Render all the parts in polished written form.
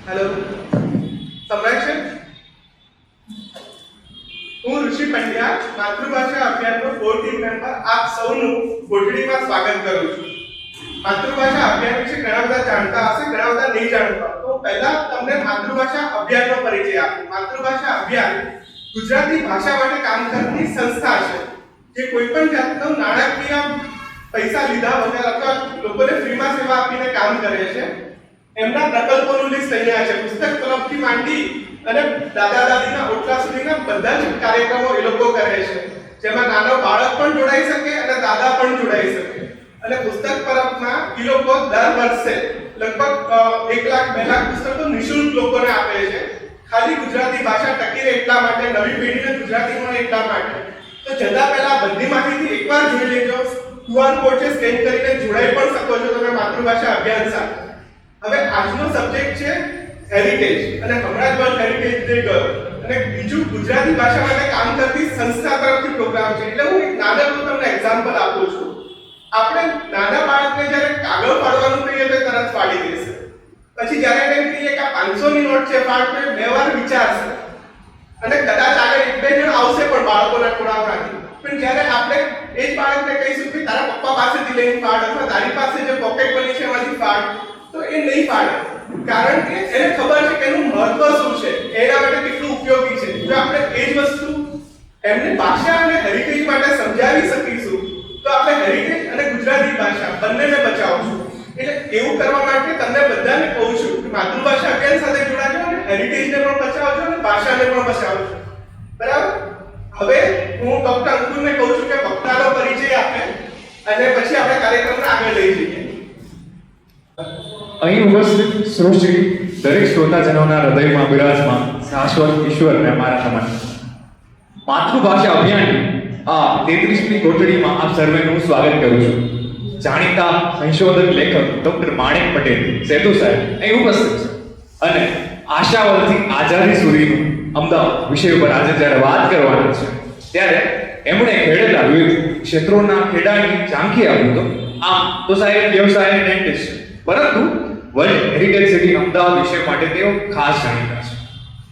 Hello, સંભળાય છે? હું ઋષિ પંડ્યા, માતૃભાષા અભિયાનનો કોર ટીમ મેમ્બર આપ સૌનું ગોઠડીમાં સ્વાગત કરું છું. માતૃભાષા અભિયાન વિશે ઘણા બધા જાણતા હશે, ઘણા બધા નહીં જાણતા. તો પહેલા તમને માતૃભાષા અભિયાનનો પરિચય આપું. માતૃભાષા અભિયાન ગુજરાતી ભાષા માટે કામ કરતી સંસ્થા છે, જે કોઈ પણ જાતનો નાણાકીય પૈસા લીધા વગર અથવા લોકોને ફ્રીમાં સેવા આપીને કામ કરે છે. એમના પ્રકલ્પોનું લિસ્ટ અહીંયા છે. પુસ્તક તરફથી માંડી અને દાદા દાદીના ઓટલા સુધીના બધા જ કાર્યક્રમો એ લોકો કરે છે, જેમાં નાનો બાળક પણ જોડાઈ શકે અને દાદા પણ જોડાઈ શકે. અને પુસ્તક તરફમાં એ લોકો દર વર્ષે લગભગ 1 લાખ 2 લાખ પુસ્તકો નિઃશુલ્ક લોકોને આપે છે, ખાલી ગુજરાતી ભાષા ટકી રહે એટલા માટે, નવી પેઢીને ગુજરાતી મળે એટલા માટે. તો જતા પહેલા બધી માહિતી એકવાર જોઈ લેજો. QR કોડ છે, સ્કેન કરીને જોડાઈ પણ શકો છો તમે માતૃભાષા અભિયાન સાથે. હવે આજનો સબ્જેક્ટ છે હેરિટેજ, અને હમણાં જ વર્લ્ડ હેરિટેજ ડે ગયો, અને બીજું ગુજરાતી ભાષા માટે કામ કરતી સંસ્થા તરફથી પ્રોગ્રામ છે. એટલે હું એક નાનકડું તમને એક્ઝામ્પલ આપું છું. આપણે નાના બાળકને જ્યારે કાગળ પાડવાનું કહીએ તો તરત પાડી દેશે. પછી જ્યારે એને કહીએ કે 500 ની નોટ છે પાડ, તો 2 વાર વિચારશે, અને કદાચ આગળ 1-2 જણ આવશે પણ બાળકોના ટોળામાંથી. પણ જ્યારે આપણે એ જ બાળકને કહીશું કે તારા પપ્પા પાસેથી લઈને પાડ, અથવા તારી પાસે જે પોકેટ મની છે એમાંથી પાડ, તો એ નહીં પાડે. કારણ કે એને ખબર છે કે એનું મહત્વ શું છે, એના માટે કેટલું ઉપયોગી છે. જો આપણે એ જ વસ્તુ એમને ભાષા અને હેરિટેજ માટે સમજાવી શકીશું, તો આપણે હેરિટેજ અને ગુજરાતી ભાષા બંનેને બચાવશું. એટલે એવું કરવા માટે તમને બધાને કહું છું કે માતૃભાષા અભિયાન સાથે જોડાજો, અને હેરિટેજને પણ બચાવજો અને ભાષાને પણ બચાવજો. બરાબર? હવે હું ડોક્ટર અંકુરને કહું છું કે વક્તાનો પરિચય આપે, અને પછી આપણે કાર્યક્રમને આગળ લઈ જઈએ. અહીં ઉપસ્થિત શ્રોતશ્રી દરેક શ્રોતાજનોના હૃદયમાં બિરાજમાન શાશ્વત ઈશ્વરને મારા નમન. માતૃભાષા અભિયાનની આ 33મી કોટડીમાં આપ સર્વેનું સ્વાગત કરું છું. જાણીતા સંશોધક લેખક ડોક્ટર માણેક પટેલ સેતુ સાહેબ અહીં ઉપસ્થિત છે, અને આશાવલથી આઝાદી સુધીનું અમદાવાદ વિષય ઉપર આજે જ્યારે વાત કરવાની છે, ત્યારે એમણે ખેડેલા વિવિધ ક્ષેત્રોના ખેડાની ઝાંખી આપ્યું તો આમ તો સાહેબ વ્યવસાય ડેન્ટિસ્ટ, પરંતુ વર્લ્ડ હેરિટેજ સિટી અમદાવાદ વિષય માટે તેઓ ખાસ જાણીતા છે.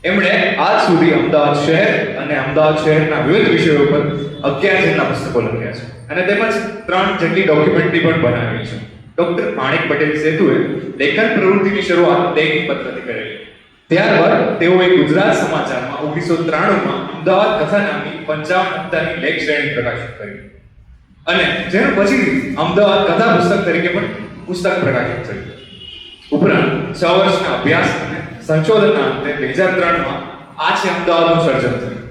એમણે આજ સુધી અમદાવાદ શહેર અને અમદાવાદ શહેરના વિવિધ વિષયો પર 11 જેટલા પુસ્તકો લખ્યા છે, અને તેમજ 3 જેટલી ડોક્યુમેન્ટરી પણ બનાવી છે. ડોક્ટર માણેક પટેલ સેતુએ લેખન પ્રવૃત્તિની શરૂઆત દૈનિક પત્રથી કરેલી. ત્યારબાદ તેઓએ ગુજરાત સમાચારમાં 1993માં અમદાવાદ કથા નામની 55 હપ્તાની લેખ શ્રેણી પ્રકાશિત કરી, અને જેનું પછીથી અમદાવાદ કથા પુસ્તક તરીકે પણ પુસ્તક પ્રકાશિત થયું. ઉપરાંત 6 વર્ષના અભ્યાસ અને સંશોધનના અંતે 2003માં આ છે અમદાવાદનું સર્જન થયું.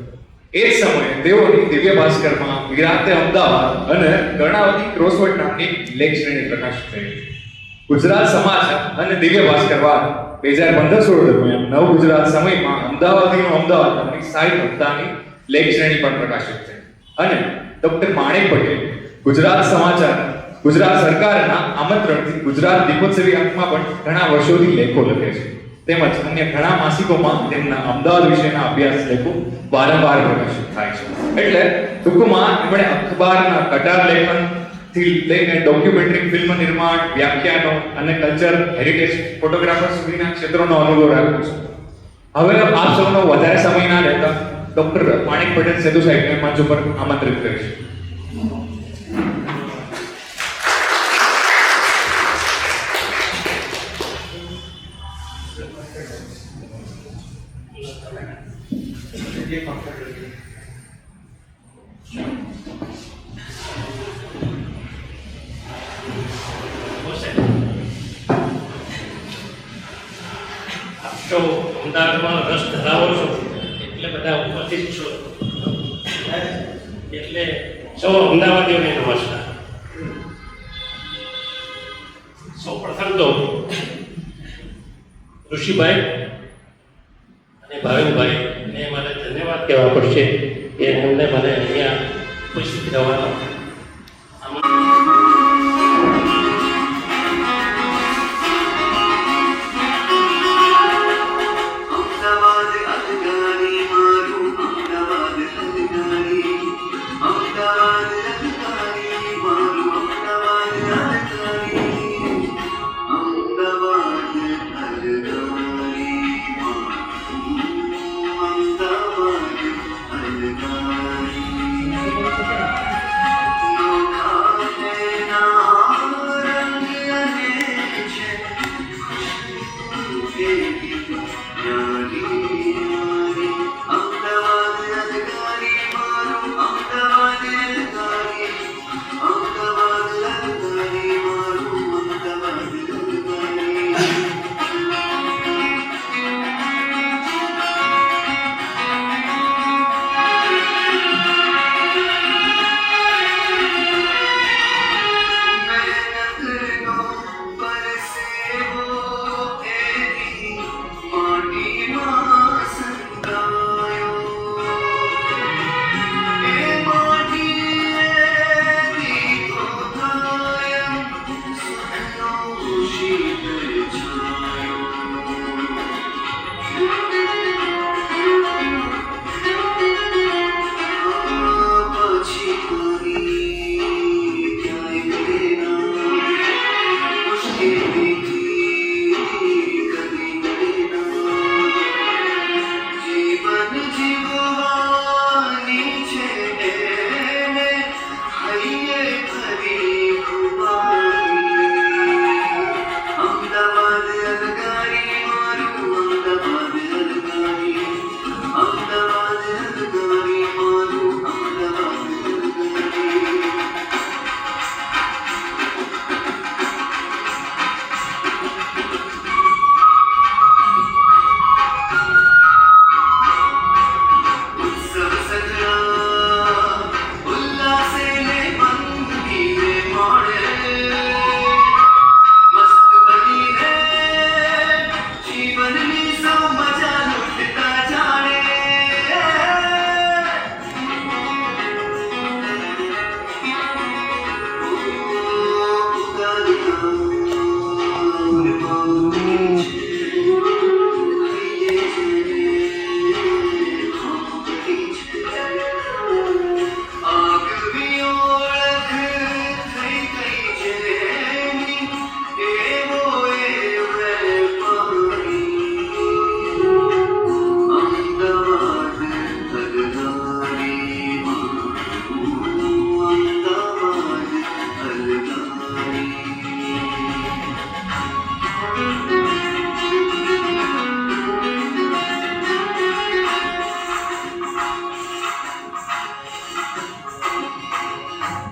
એ જ સમયે તેઓની દિવ્ય ભાસ્કરમાં વિરાતે અમદાવાદ અને કર્ણાવતી ક્રોસવર્ડ નામની લેખ શ્રેણી પ્રકાશિત થઈ. ગુજરાત સમાચાર અને દિવ્ય ભાસ્કર બાદ 2015-16 દરમિયાન નવ ગુજરાત સમયમાં અમદાવાદીનું અમદાવાદ નામની 60 હપ્તાની લેખ શ્રેણી પણ પ્રકાશિત થઈ. અને ડોક્ટર માણેક પટેલ ગુજરાત સમાચાર ગુજરાત સરકારના આમંત્રણથી ગુજરાત દીપોત્સવી અંકમાં પણ ઘણા વર્ષોથી લેખો લખે છે. તેમજ અન્ય ઘણા માસિકોમાં તેમના અમદાવાદ વિશેના અભ્યાસ લેખો વારંવાર પ્રકાશિત થાય છે. એટલે ટૂંકમાં એમણે અખબારના કટાર લેખનથી લઈને ડોક્યુમેન્ટરી ફિલ્મ નિર્માણ, વ્યાખ્યાનો અને કલ્ચર હેરિટેજ ફોટોગ્રાફર સુધીના ક્ષેત્રોનો અનુભવ રાખ્યો છે. હવે આપ સૌનો વધારે સમય ના લેતા ડોક્ટર માણેક પટેલ સેતુ સાહેબને મંચ ઉપર આમંત્રિત કરીશ. તો અમદાવાદમાં રસ ધરાવો છો એટલે બધા ઉપસ્થિત છો, એટલે સૌ અમદાવાદીઓને નમસ્કાર. સૌ પ્રથમ તો ઋષિભાઈ અને ભાવિનભાઈને મારે ધન્યવાદ કહેવા પડશે કે એમને મને અહીંયા ઉપસ્થિત રહેવાનો અમદાવાદ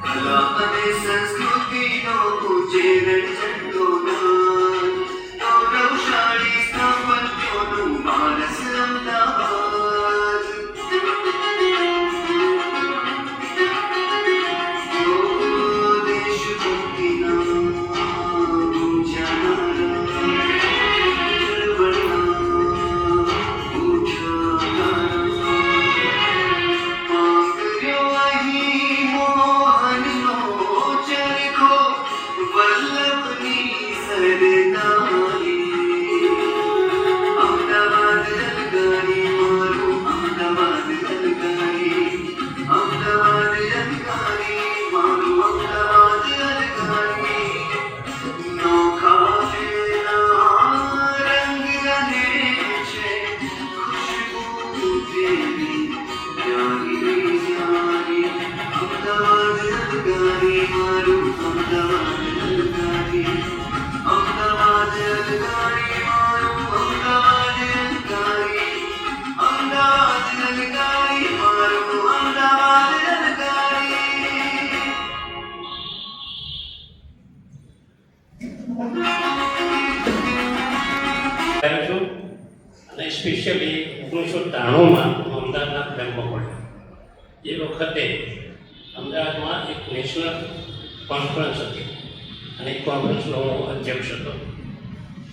કલા અને સંસ્કૃતિનો ઉજેરણ ચંદોના ગૌરવશાળી સ્થાપત્યોનું માનસ અમદાવાદ દેશભક્તિના ગુંજાનારા ચળવળના ઉઠાનારા પાંગર્યો અહીં મોહનનો ચરખો વલ્લભની સરદારી અમદાવાદ રંગારી મારું અમદાવાદ રંગારી અમદાવાદ રંગારી મારું અમદાવાદ રંગારી નોખા તેના રંગ રહે છે ખુશ્બુ તેરી પ્યારી પ્યારી અમદાવાદ રંગારી મારું અમદાવાદ રંગારી અમદાવાદ રંગારી મારું અમદાવાદ રંગારી અમદાવાદ રંગારી મારું અમદાવાદ રંગારી કરું છું અને સ્પેશિયલી 1993માં અમદાવાદના જન્મ પડ્યો એ વખતે અમદાવાદમાં એક નેશનલ કોન્ફરન્સ હતી અને એ કોન્ફરન્સનો હું અધ્યક્ષ હતો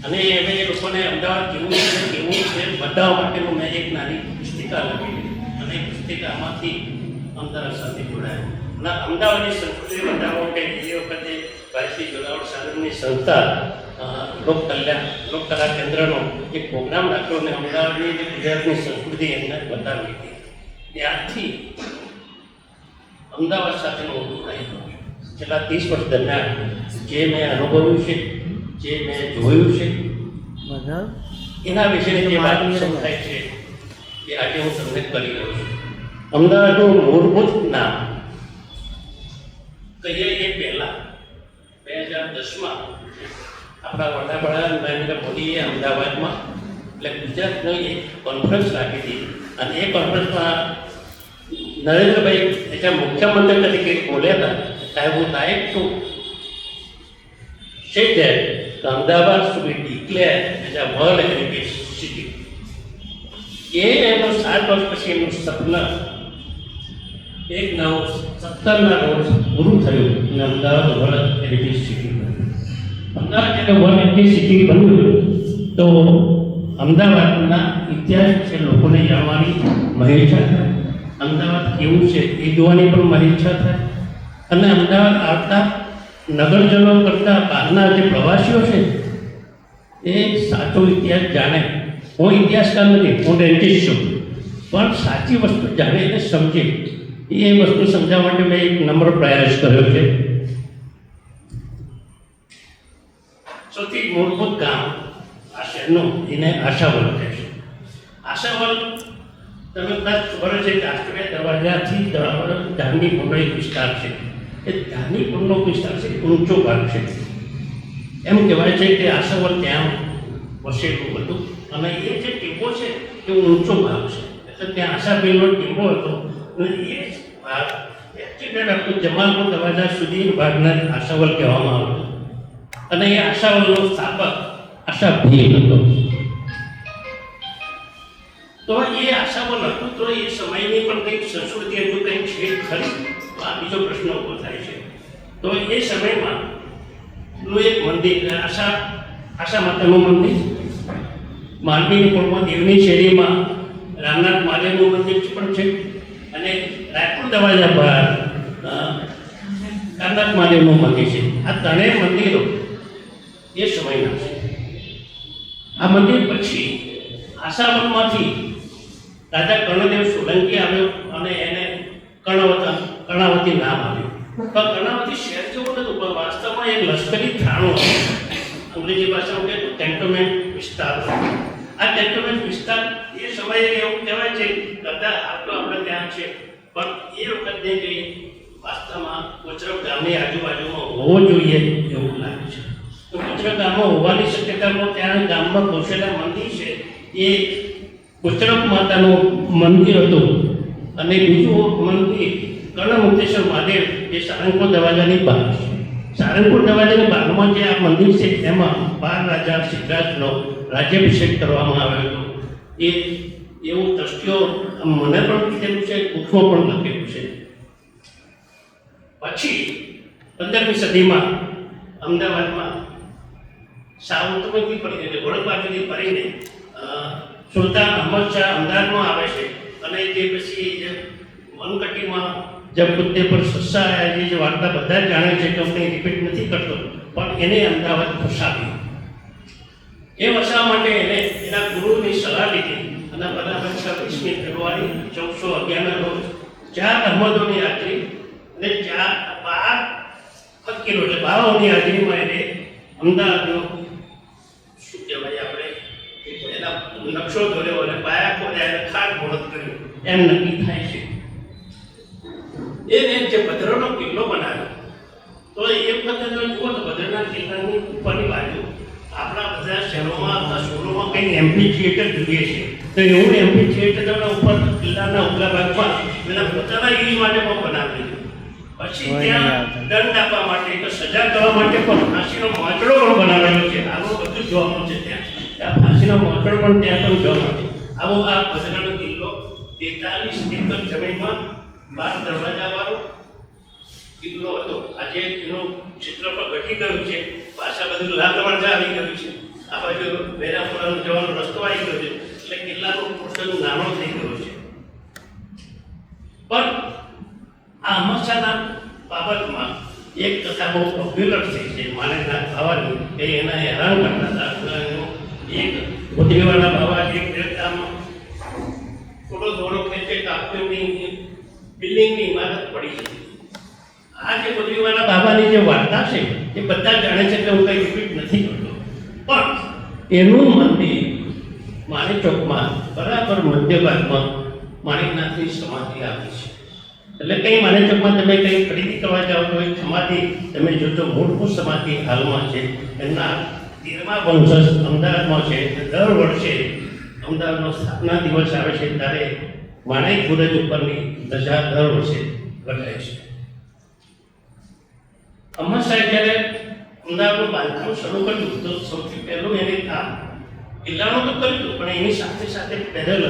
અને હવે એ લોકોને અમદાવાદ કેવું છે બતાવવા માટેનું મેં એક નાની પુસ્તિકા લખી અને એ પુસ્તિકામાંથી અમદાવાદ સાથે જોડાયો અને અમદાવાદની સંસ્કૃતિ બતાવવા માટે એ વખતે ભારતીય જોડાવડ સાધનની સંસ્થા લોકકલા કેન્દ્રનો એક પ્રોગ્રામ રાખ્યો અને અમદાવાદની જે ગુજરાતની સંસ્કૃતિ એમને બતાવી હતી ત્યારથી અમદાવાદ સાથેનો જોડાયેલો છેલ્લા 30 વર્ષ દરમિયાન જે મેં અનુભવ્યું છે જે મેં જોયું છે એના વિશેની જે વાત સમજાય છે એ આજે હું તમને કરી રહ્યો છું અમદાવાદનું મૂળભૂત નામ કહીએ એ પહેલાં 2010માં આપણા વડાપ્રધાન નરેન્દ્ર મોદીએ અમદાવાદમાં એટલે ગુજરાતની એક કોન્ફરન્સ રાખી હતી અને એ કોન્ફરન્સમાં નરેન્દ્રભાઈ એટલે મુખ્યમંત્રી તરીકે બોલ્યા હતા I would like to say that Ahmedabad should be declared as a World Heritage City. એ એમનું 7 વર્ષ પછી એમનું સપના 1/9/17ના રોજ પૂરું થયું અને અમદાવાદ વર્લ્ડ હેરિટેજ સિટી બન્યું. અમદાવાદ જ્યારે વર્લ્ડ હેરિટેજ સિટી બન્યું તો અમદાવાદના ઇતિહાસ વિશે લોકોને જાણવાની મહેચ્છા થાય, અમદાવાદ કેવું છે એ જોવાની પણ મહેચ્છા થાય અને અમદાવાદ આવતા નગરજનો કરતાં બહારના જે પ્રવાસીઓ છે એ સાચો ઇતિહાસ જાણે. હું ઇતિહાસકાર નથી, હું ડેન્ટિસ્ટ છું, પણ સાચી વસ્તુ જાણે અને સમજે એ વસ્તુ સમજાવવા માટે મેં એક નમ્ર પ્રયાસ કર્યો છે. સૌથી મૂળભૂત ગામ આ શહેરનું એને આશાવલ કહે છે. આશાવલ તમે કદાચ ખબર છે કે આશ્ચર્ય દરવાજાથી ધાર્મિકપૂર્ણ એક વિસ્તાર છે. એ ધાર્મિકપૂર્ણનો વિસ્તાર છે, ઊંચો ભાગ છે. એમ કહેવાય છે કે આશાવલ ત્યાં વસેલું હતું અને એ જે ટીપો છે એ ઊંચો ભાગ છે એટલે ત્યાં આશાબેનનો ટીપો હતો અને એ ભાગ એક્સિડન્ટ હતું જમાલપુર દરવાજા સુધી ભાગને આશાવલ કહેવામાં આવતું અને એ આશાવલનો સ્થાપક આશાભીલ હતો. તો એ આશાવલ હતું તો એ સમયની પણ કંઈક સંસ્કૃતિ હજુ કંઈક છે ખરી? તો આ બીજો પ્રશ્ન ઊભો થાય છે. તો એ સમયમાં એક મંદિર આશા માતાનું મંદિર, માંડવીની પૂર્વમાં દેવની શેરીમાં રામનાથ મહાદેવનું મંદિર પણ છે અને રાયપુર દરવાજા પર રામનાથ મહાદેવનું મંદિર છે. આ ત્રણેય મંદિરો એ સમયના છે. આ મંદિર પછી આશાવલમાંથી રાજા કર્ણદેવ સોલંકી આવ્યો અને એને કર્ણાવતી નામ આવ્યું. પણ કર્ણાવતી શહેર જેવું નતું, પણ વાસ્તવમાં એક લશ્કરી થાણું હતું. અંગ્રેજી ભાષામાં કહે તો કેન્ટોનમેન્ટ વિસ્તાર. આ કેન્ટોનમેન્ટ વિસ્તાર એ સમયે એવું કહેવાય છે કદાચ આટલો આપણે ત્યાં છે, પણ એ વખતે જે વાસ્તવમાં કોચરબ ગામની આજુબાજુમાં હોવો જોઈએ એવું લાગે છે. તો કુચરા ગામમાં હોવાની શક્યતામાં ત્યાં ગામમાં ઘોષેલા મંદિર છે એ કુચરક માતાનું મંદિર હતું અને બીજું મંદિર કર્ણમુક્તેશ્વર મહાદેવ એ સારંગપુર દરવાજાની બહાર છે. સારંગપુર દરવાજાની બહારમાં જે આ મંદિર છે એમાં 12 રાજા સિદ્ધરાજનો રાજ્યાભિષેક કરવામાં આવ્યો હતો. એ એવું દ્રષ્ટિઓ મને પણ કીધેલું છે, બુકમાં પણ લખેલું છે. પછી 15મી સદીમાં અમદાવાદમાં સાઉથમાંથી પડીને એટલે વડોદ બાજુથી પડીને સુલતાન અહમદ શાહ અમદાવાદમાં આવે છે અને તે પછી વનકટીમાં જબ કુત્તે પર સસ્સા આયા જે વાર્તા બધા જ જાણે છે કે હું રિપીટ નથી કરતો, પણ એને અમદાવાદ વસાવ્યું. એ વસાવવા માટે એને એના ગુરુની સલાહ લીધી અને બરાબર 20મી ફેબ્રુઆરી 1411ના રોજ 4 અહમદોની હાજરી અને 12 ફકીરો એટલે બાવાઓની હાજરીમાં એને અમદાવાદનો શું કહેવાય આપણે એના નકશો દોર્યો અને પાયા ખોદ્યા અને ખાટ મુહૂર્ત કર્યું એમ નક્કી થાય છે. એને જે ભદ્રનો કિલ્લો બનાવ્યો તો એ વખતે જો જુઓ તો ભદ્રના કિલ્લાની ઉપરની બાજુ આપણા બધા શહેરોમાં અથવા શહેરોમાં કંઈ એમ્પી થિયેટર જોઈએ છે તો એવું એમ્પી થિયેટરના ઉપર કિલ્લાના ઉપલા ભાગમાં એના પોતાના યુઝ માટે પણ બનાવી દીધું. પછી ત્યાં દંડ આપવા માટે કે સજા કરવા માટે પણ ફાંસીનો મોચડો પણ બનાવેલો છે. આવું બધું જોવા મળશે ત્યાં ફાંસીનો મોચડો પણ ત્યાં પણ જોવા મળે. આવો આ ભદ્રનો કિલ્લો 43 એકર જમીનમાં 12 દરવાજાવાળો કિલ્લો હતો. આજે એનું ચિત્ર પણ ઘટી ગયું છે, પાછા બધું લાલ દરવાજા આવી ગયું છે, આ બાજુ વેરાપુરા જવાનો રસ્તો આવી ગયો છે એટલે કિલ્લાનો પોર્શન નાનો થઈ ગયો છે. પણ આ અમરશાહના બાબતમાં એક કથા બહુ પોપ્યુલર થઈ છે માનેના બાવાની કે એના હેરાન કરતા હતા. એક ગોદડીવાળા બાબા એક દેવતામાં થોડો દોડો ખેંચે કાપ્યોની બિલ્ડિંગની ઇમારત પડી હતી. આ જે ગોદડીવાળા બાબાની જે વાર્તા છે એ બધા જાણે છે કે હું કંઈ રિપીટ નથી કરતો, પણ એનું મંદિર માણેક ચોકમાં બરાબર મધ્ય ભાગમાં માણેકનાથની સમાધિ આવી છે. એટલે કંઈ માણેક ચોકમાં તમે કંઈ ખરીદી કરવા જાઓ તો એક સમાધિ તમે જોજો, મૂળભૂત સમાધિ હાલમાં છે. એમના 13મા વંશજ અમદાવાદમાં છે. દર વર્ષે અમદાવાદનો સ્થાપના દિવસ આવે છે ત્યારે માણેક બુરજ ઉપરની ધજા દર વર્ષે લગાય છે. અમર સાહેબ જ્યારે અમદાવાદનું બાંધકામ શરૂ કર્યું તો સૌથી પહેલું એને કામ કિલ્લાનું તો કર્યું, પણ એની સાથે સાથે પેરેલલ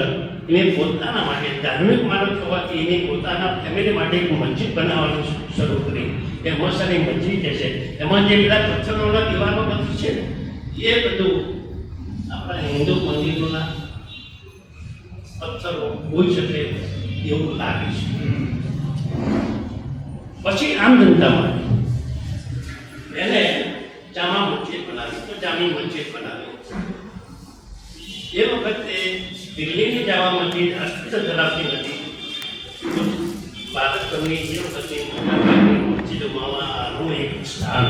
એને પોતાના માટે ધાર્મિક માનવ હોવાથી એને પોતાના ફેમિલી માટે એક મસ્જિદ બનાવવાનું શરૂ કરી. એ અમરસાની મસ્જિદ જે છે એમાં જે બધા પથ્થરોના દીવાનો બધું છે એ બધું આપણા હિન્દુ મંદિરોના પથ્થરો હોઈ શકે એવું લાગે છે. પછી આમ જનતામાં એને જામા મસ્જિદ બનાવી તો જામી મસ્જિદ બનાવી. એ વખતે દિલ્હીની જામા મસ્જિદ અસ્તિત્વ ધરાવતી નથી. ભારતની એ વખતે મોટાભાગની મસ્જિદોમાં એક સ્થાન.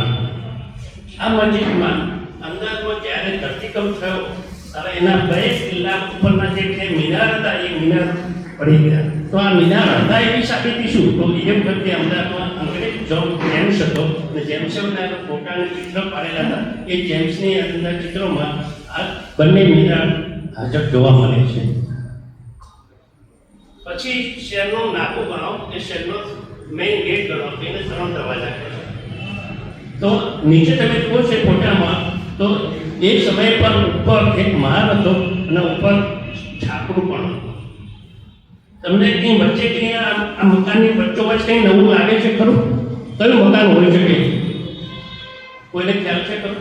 આ મસ્જિદમાં અમદાવાદમાં જ્યારે ધરતીકંપ થયો ત્યારે એના 2 કિલ્લા ઉપરના જે મિનાર હતા એ મિનાર પડી ગયા. તો આ મિનાર હતા એવી સાબિતી શું? તો એ વખતે અમદાવાદમાં અંગ્રેજ જેમ્સ હતો અને જેમ્સના ફોટાને ચિત્ર પાડેલા હતા. એ જેમ્સની અંદર ચિત્રોમાં આ બંને મિનાર હાજર જોવા મળે છે. પછી શહેરનું નાકું ગણો કે શહેરનો મેઇન ગેટ ગણો એને 3 દરવાજા કહે છે. તો નીચે તમે જુઓ છે ફોટામાં તો એ સમય પર ઉપર એક મહાલ હતો અને ઉપર છાપરું પણ હતું. તમને કંઈ વચ્ચે કંઈ આ મકાનની વચ્ચોવચ્ચ કંઈ નવું લાગે છે ખરું? કયું મકાન હોઈ શકે? કોઈને ખ્યાલ છે ખરું?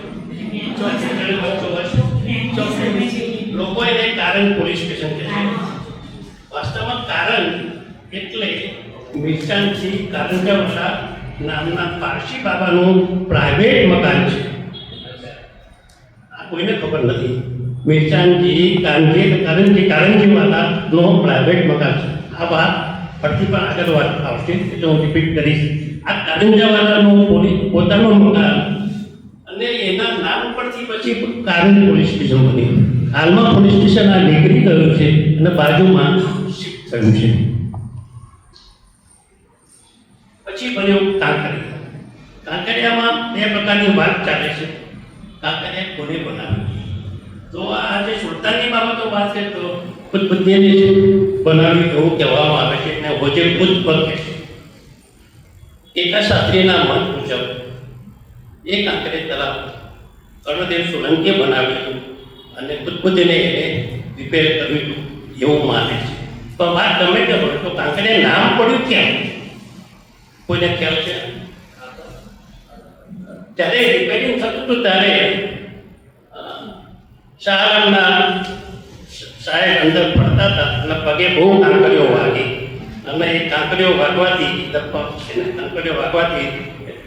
લોકો એને કારણ પોલીસ સ્ટેશન કહે છે. વાસ્તવમાં કારણ એટલે મિરચાનથી કારંજાવાલા નામના પારસી બાબાનું પ્રાઇવેટ મકાન છે. આ કોઈને ખબર નથી. મિરચાનજી કારંજીવાલાનો પ્રાઇવેટ મકાન છે. આ વાત ફરતી પણ આગળ વાત આવશે એટલે હું રિપીટ કરીશ. આ કારંજાવાલાનું પોતાનું મકાન અને એના નામ પરથી પછી કારણ પોલીસ સ્ટેશન બન્યું. હાલમાં પોલીસ સ્ટેશન આ નીકળી ગયું છે અને બાજુમાં શિફ્ટ થયું છે. પછી બન્યું કાંકરિયા. કાંકરિયામાં 2 પ્રકારની વાત ચાલે છે. કાંકરિયા કોને બનાવી? તો આ જે સુલતાનની બાબતો વાત છે તો ખુદબુદ્ધિને જ બનાવી એવું કહેવામાં આવે છે અને હોજે ખુદ પર કહે છે. એકા શાસ્ત્રીના મત મુજબ એ કાંકરિયા તળાવ કર્ણદેવ સોલંકીએ બનાવ્યું અને ખુદબુદ્ધિને એને રિપેર કર્યું એવું માને છે. તો વાત ગમે તે હોય તો કાંકરિયા નામ પડ્યું કેમ? કોઈને ખ્યાલ છે? જ્યારે રિપેરિંગ થતું હતું ત્યારે શાહ આલમના સાહેબ અંદર ફરતા હતા અને પગે બહુ કાંકરીઓ વાગી અને એ કાંકરીઓ વાગવાથી કાંકરીઓ વાગવાથી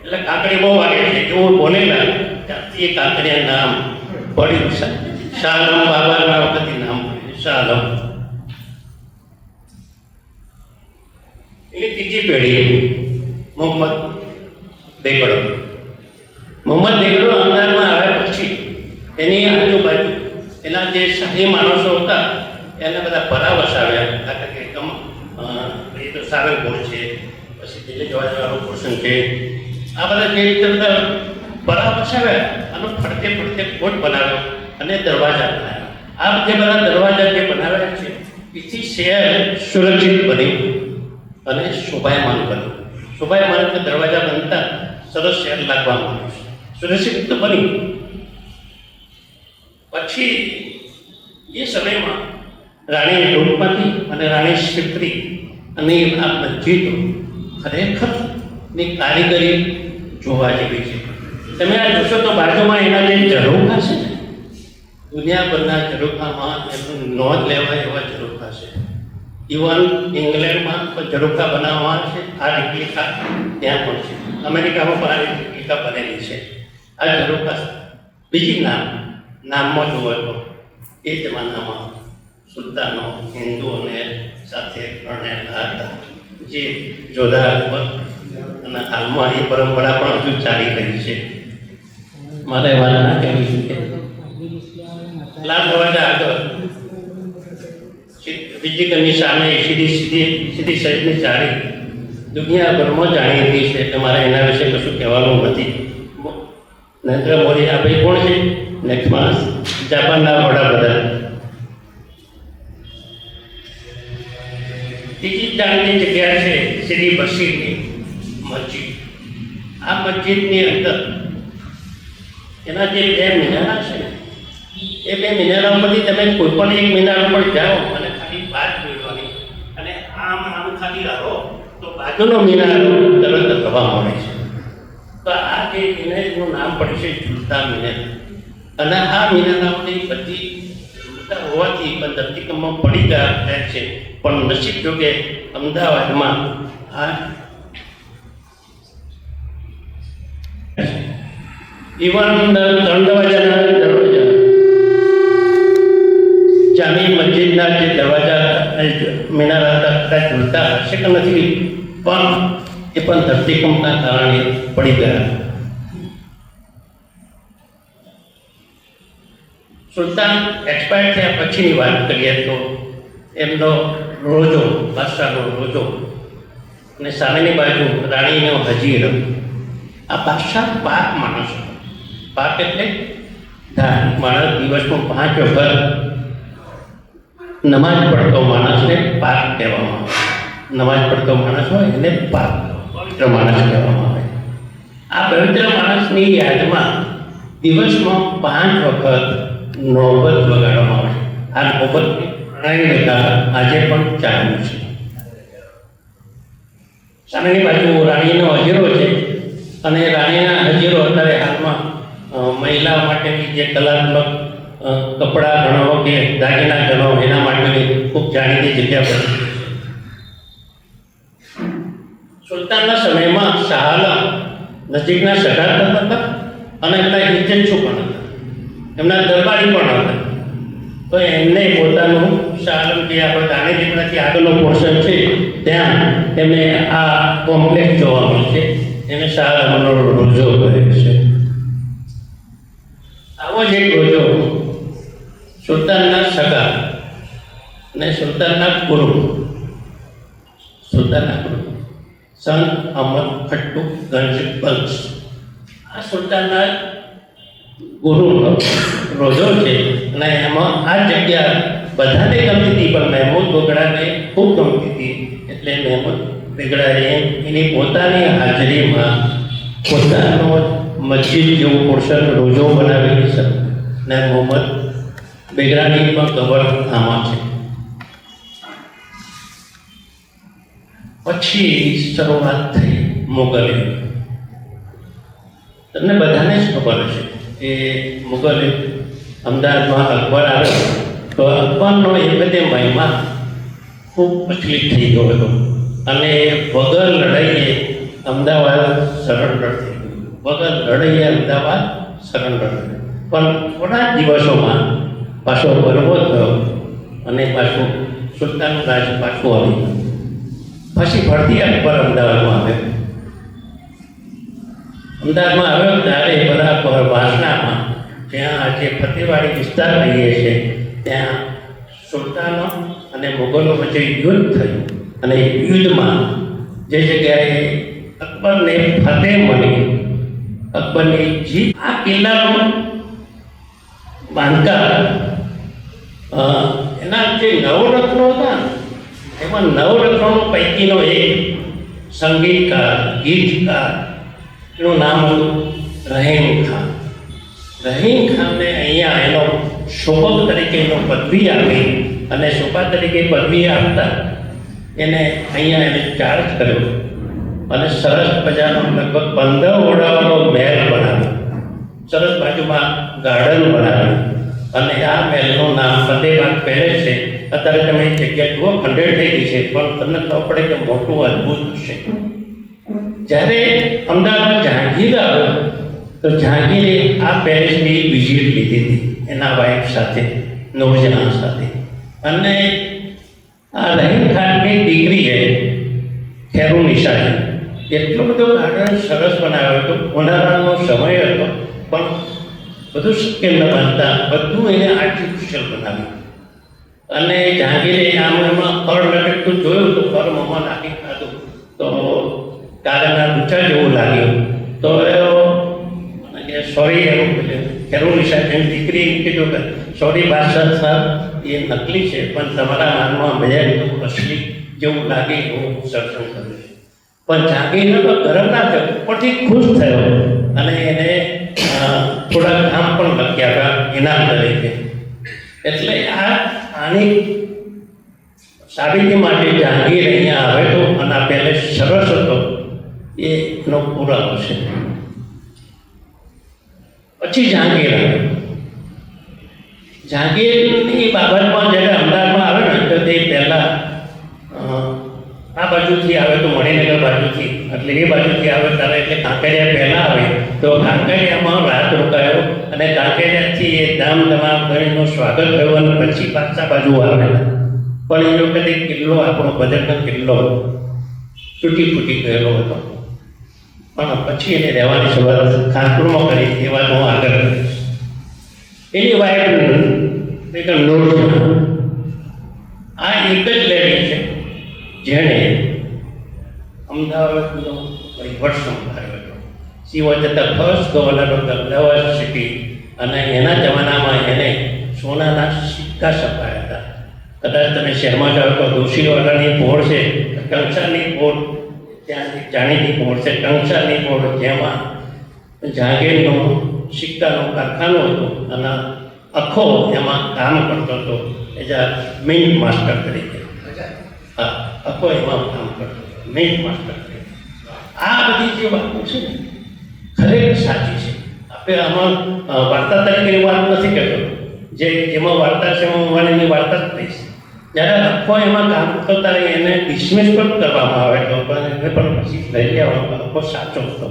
એટલે કાંકરી બહુ વાગે છે એવું બોલેલા ત્યાંથી એ કાંકરિયા નામ પડ્યું. શાહ આલમ બાબાના વખતે નામ પડ્યું શાહ આલમ. એની ત્રીજી પેઢી મોહમ્મદ દેગડો. મોહમ્મદ દેગડો અમદાવાદમાં આવ્યા પછી એની આજુબાજુ એના જે શાહી માણસો હતા એને બધા પરા વસાવ્યા. કારણ કે એ તો સારંગપુર છે, પછી દિલ્હી જવા જવાનું પોર્શન છે, આ બધા જે રીતે બધા પરા વસાવ્યા આનો ફરતે ફરતે કોટ બનાવ્યો અને દરવાજા બનાવ્યા. આ જે બધા દરવાજા જે બનાવ્યા છે એથી શહેર સુરક્ષિત બન્યું અને શોભાયમાન બન્યું. શોભાયમાન એટલે દરવાજા બનતા સરસ શહેર લાગવા માંડ્યું, સુરક્ષિત તો બન્યું. પછી એ સમયમાં રાણી રૂપમતી અને રાણી શિપ્રી અને આ મસ્જિદો ખરેખર ની કારીગરી જોવા જેવી છે. તમે આ જોશો તો બાજુમાં એના જે ઝરોખા છે ને, દુનિયાભરના ઝરોખામાં એમનું નોંધ લેવાય એવા ઝરોખા છે. ઇવન ઇંગ્લેન્ડમાં પણ ઝરોખા બનાવવામાં આવે છે. આ રેપ્લિકા ત્યાં પણ છે. અમેરિકામાં પણ આ રેપ્લિકા બનેલી છે. આ ઝરોખા બીજી નામમાં જોવો તો એ જમાનામાં સુલતાનો હિન્દુઓને સાથે પ્રણેલા હતા, જે જોધા અકબર અને હાલમાં એ પરંપરા પણ હજુ ચાલી રહી છે. મારે વાત ના કહેવી છે કે લાલ દરવાજા આગળ બીજી ઘરની સામે સીધી સાઈડની જાળી દુનિયાભરમાં જાણીતી છે એટલે મારે એના વિશે કશું કહેવાનું નથી. નરેન્દ્ર મોદી આ ભાઈ કોણ છે? નેક્સ્ટ માણસ જાપાનના વડાપ્રધાન. ત્રીજી જાણીતી જગ્યા છે સીડી બશીરની મસ્જિદ. આ મસ્જિદની અંદર એના જે બે મિનારા છે ને એ બે મિનારા પરથી તમે કોઈ પણ એક મિનારા પર જાઓ અને ખાલી વાત જોડવાની અને આમ ખાલી રહો તો બાજુનો મિનારો તરત થવા મળે છે. તો આ જે મિનારનું નામ પડે છે ઝૂલતા મિનાર. અને આ મિનારાઓની બધી હોવાથી પણ ધરતીકંપમાં પડી ગયા છે. પણ નસીબ જોકે અમદાવાદમાં આ ઇવન ત્રણ દરવાજા જામી મસ્જિદના જે દરવાજા મિનારા હતા ઝૂલતા હશે કે નથી પણ એ પણ ધરતીકંપના કારણે પડી ગયા. સુલતાન એક્સપાયર થયા પછીની વાત કરીએ તો એમનો રોજો, બાદશાહનો રોજો અને સામેની બાજુ રાણીનો હજીર. આ બાદશાહ પાક માણસ. પાક એટલે ધાર્મિક માણસ. દિવસમાં 5 વખત નમાજ પડતો માણસને પાક કહેવામાં આવે. નમાજ પડતો માણસ હોય એને પાક પવિત્ર માણસ કહેવામાં આવે. આ પવિત્ર માણસની યાદમાં દિવસમાં 5 વખત નોબત વગાડવામાં આવે. આ નોબતની પ્રણાલી આજે પણ ચાલુ છે. સામેની બાજુ રાણીનો હજીરો છે અને રાણીના હજીરો અત્યારે હાલમાં મહિલાઓ માટેની જે કલાત્મક કપડાં ગણો કે દાગીના ગણો એના માટેની ખૂબ જાણીતી જગ્યા બની છે. સુલતાનના સમયમાં શાહ આલમ નજીકના સગા હતા અને એમના ઇજ્જતછુ પણ હતા, એમના દરબારી પણ હતા. તો એમને પોતાનું શાહ આલમ જે આપણે દાણેજીપણાથી આગળનો પોર્શન છે ત્યાં એમને આ કોમ્પ્લેક્સ જોવા મળશે. એને શાહ આલમનો રોજો કહે છે. આવો જ એક રોજો સુલતાનના સગા અને સુલતાનના ગુરુ સંત અહમદ ખટ્ટુ ગંજ બંશ. આ સુલતાનના ગુરુનો રોજો છે અને એમાં આ જગ્યા બધાને ગમતી હતી પણ મહેમૂદ બોગડાને ખૂબ ગમતી હતી એટલે મહેમૂદ બોગડાએ એની પોતાની હાજરીમાં પોતાનો મસ્જિદ જેવું પોર્શન રોજો બનાવેલી છે અને મોહમ્મદ બેગડાની પણ કબર આમાં છે. પછી શરૂઆત થઈ મુગલ યુગ. તમને બધાને જ ખબર છે કે મુગલ યુગ અમદાવાદમાં અકબર આવ્યો તો અકબરનો એ બધે મહિમા ખૂબ પ્રચલિત થઈ ગયો હતો અને વગર લડાઈએ અમદાવાદ સરેન્ડર થઈ ગયું. વગર લડાઈએ અમદાવાદ સરેન્ડર થયું. પણ થોડા જ દિવસોમાં પાછો બરવો થયો અને પાછું સુલતાનનું રાજ પાછું આવી ગયું. પછી ફરતી અકબર અમદાવાદમાં આવ્યો. અમદાવાદમાં આવ્યો ત્યારે બરાબર વાસણામાં જ્યાં આજે ફતેવાડી વિસ્તાર કહીએ છીએ ત્યાં સુલતાનો અને મુગલો વચ્ચે યુદ્ધ થયું અને યુદ્ધમાં જે જગ્યાએ અકબરને ફતેહ મળી, અકબરની જીત. આ કિલ્લાનું બાંધકામ એના જે નવરત્નો હતા ને એમાં નવરત્નો પૈકીનો એક સંગીતકાર ગીતકાર એનું નામ હતું રહીમ ખાન. રહીમ ખાનને અહીંયા એનો શોભક તરીકે એનો પદવી આપી અને શોભા તરીકે પદવી આપતા એને અહીંયા એને ચાર્જ કર્યો અને સરસ મજાનો લગભગ 15 ઓરડાઓનો મહેલ બનાવ્યો. સરસ બાજુમાં ગાર્ડન બનાવ્યું અને આ મહેલનું નામ ફતેહબાગ પેલેસ છે. અત્યારે તમે જગ્યા જુઓ ખંડેર થઈ ગઈ છે પણ તમને ખબર પડે કે મોટું અદ્ભુત છે. જ્યારે અમદાવાદમાં જહાંગીર આવ્યો તો જહાંગીરે આ પેલેસની વિઝિટ લીધી હતી એના વાઇફ સાથે, નૂરજહાં સાથે. અને આ રહીમ ખાનની દીકરીએ ખેરુનિશાએ એટલો બધો ગાર્ડન સરસ બનાવ્યો હતો. ઉનાળાનો સમય હતો પણ બધું શક્ય ન બનતા બધું એને આર્ટિફિશિયલ બનાવ્યું. અને જહાંગીરે આમ એમાં ફળ લટકતું જોયું તો ફળ મોંમાં નાખી ખાધું તો કાગળના ડૂચા જેવું લાગ્યું. તો સોરી એવું ખેરુનિશા એની દીકરી કીધું કે સોરી બાદશાહ સાહેબ એ નકલી છે પણ તમારા માનમાં મેં અસલી જેવું લાગે એવું સર્જન કર્યું છે. પણ જહાંગીરને તો ગરમ ના થયો, ઉપરથી ખુશ થયો અને એને થોડા કામ પણ લખ્યા હતા ઇનામ તરીકે. એટલે આની સાબિતી માટે જહાંગીર અહીંયા આવે તો અને આ પેલેસ સરસ હતો એનો પુરાવો છે. પછી જહાંગીર આવ્યો. જહાંગીરની બાબતમાં જ્યારે અમદાવાદમાં આવે ને તો તે પહેલાં આ બાજુથી આવે તો મણિનગર બાજુથી એટલે એ બાજુથી આવે ત્યારે એટલે કાંકરિયા પહેલાં આવે તો કાંકરિયામાં રાત રોકાયો અને કાંકરિયાથી એ ધામ તમામ ગણીનું સ્વાગત થયું અને પછી પાછા બાજુ આવેલા. પણ એ વખતે કિલ્લો આપણો બદરનો કિલ્લો તૂટી ફૂટી ગયેલો હતો પણ પછી એને રહેવાની શરૂઆત ખાનપુરમાં કરી. એ વાત હું આગળ કરીશ. એની વાઇફ નૂરજહાં આ એક જ લેડી છે જેણે અમદાવાદનો વહીવટ સંભાળ્યો હતો. She was the first governor of the Ahmedabad city અને એના જમાનામાં એને સોનાના સિક્કા છપાયા હતા. કદાચ તમે શહેરમાં જાઓ તો દોશીવાલાની પોળ છે, કંસારની પોળ ત્યાં જાણીતી પોળ છે કંસારની પોળ જેમાં જહાંગીરનો સિક્કાનો કારખાનો હતો અને આખો એમાં કામ કરતો હતો એઝ અ મિન્ટ માસ્ટર તરીકે. હા, આખો એમાં કામ કરતો હતો મિન્ટ માસ્ટર તરીકે. આ બધી જે વાતો છે ને ખરેખર સાચી છે. આપણે આમાં વાર્તા તરીકેની વાત નથી કહેતો. જેમાં વાર્તા છે હું એની વાર્તા જ કહીશ. જ્યારે આખો એમાં કામ કરતા એને ડિસમિસ પણ કરવામાં આવે તો પણ એને પણ પછી લઈ લેવાનો આખો સાચો હતો.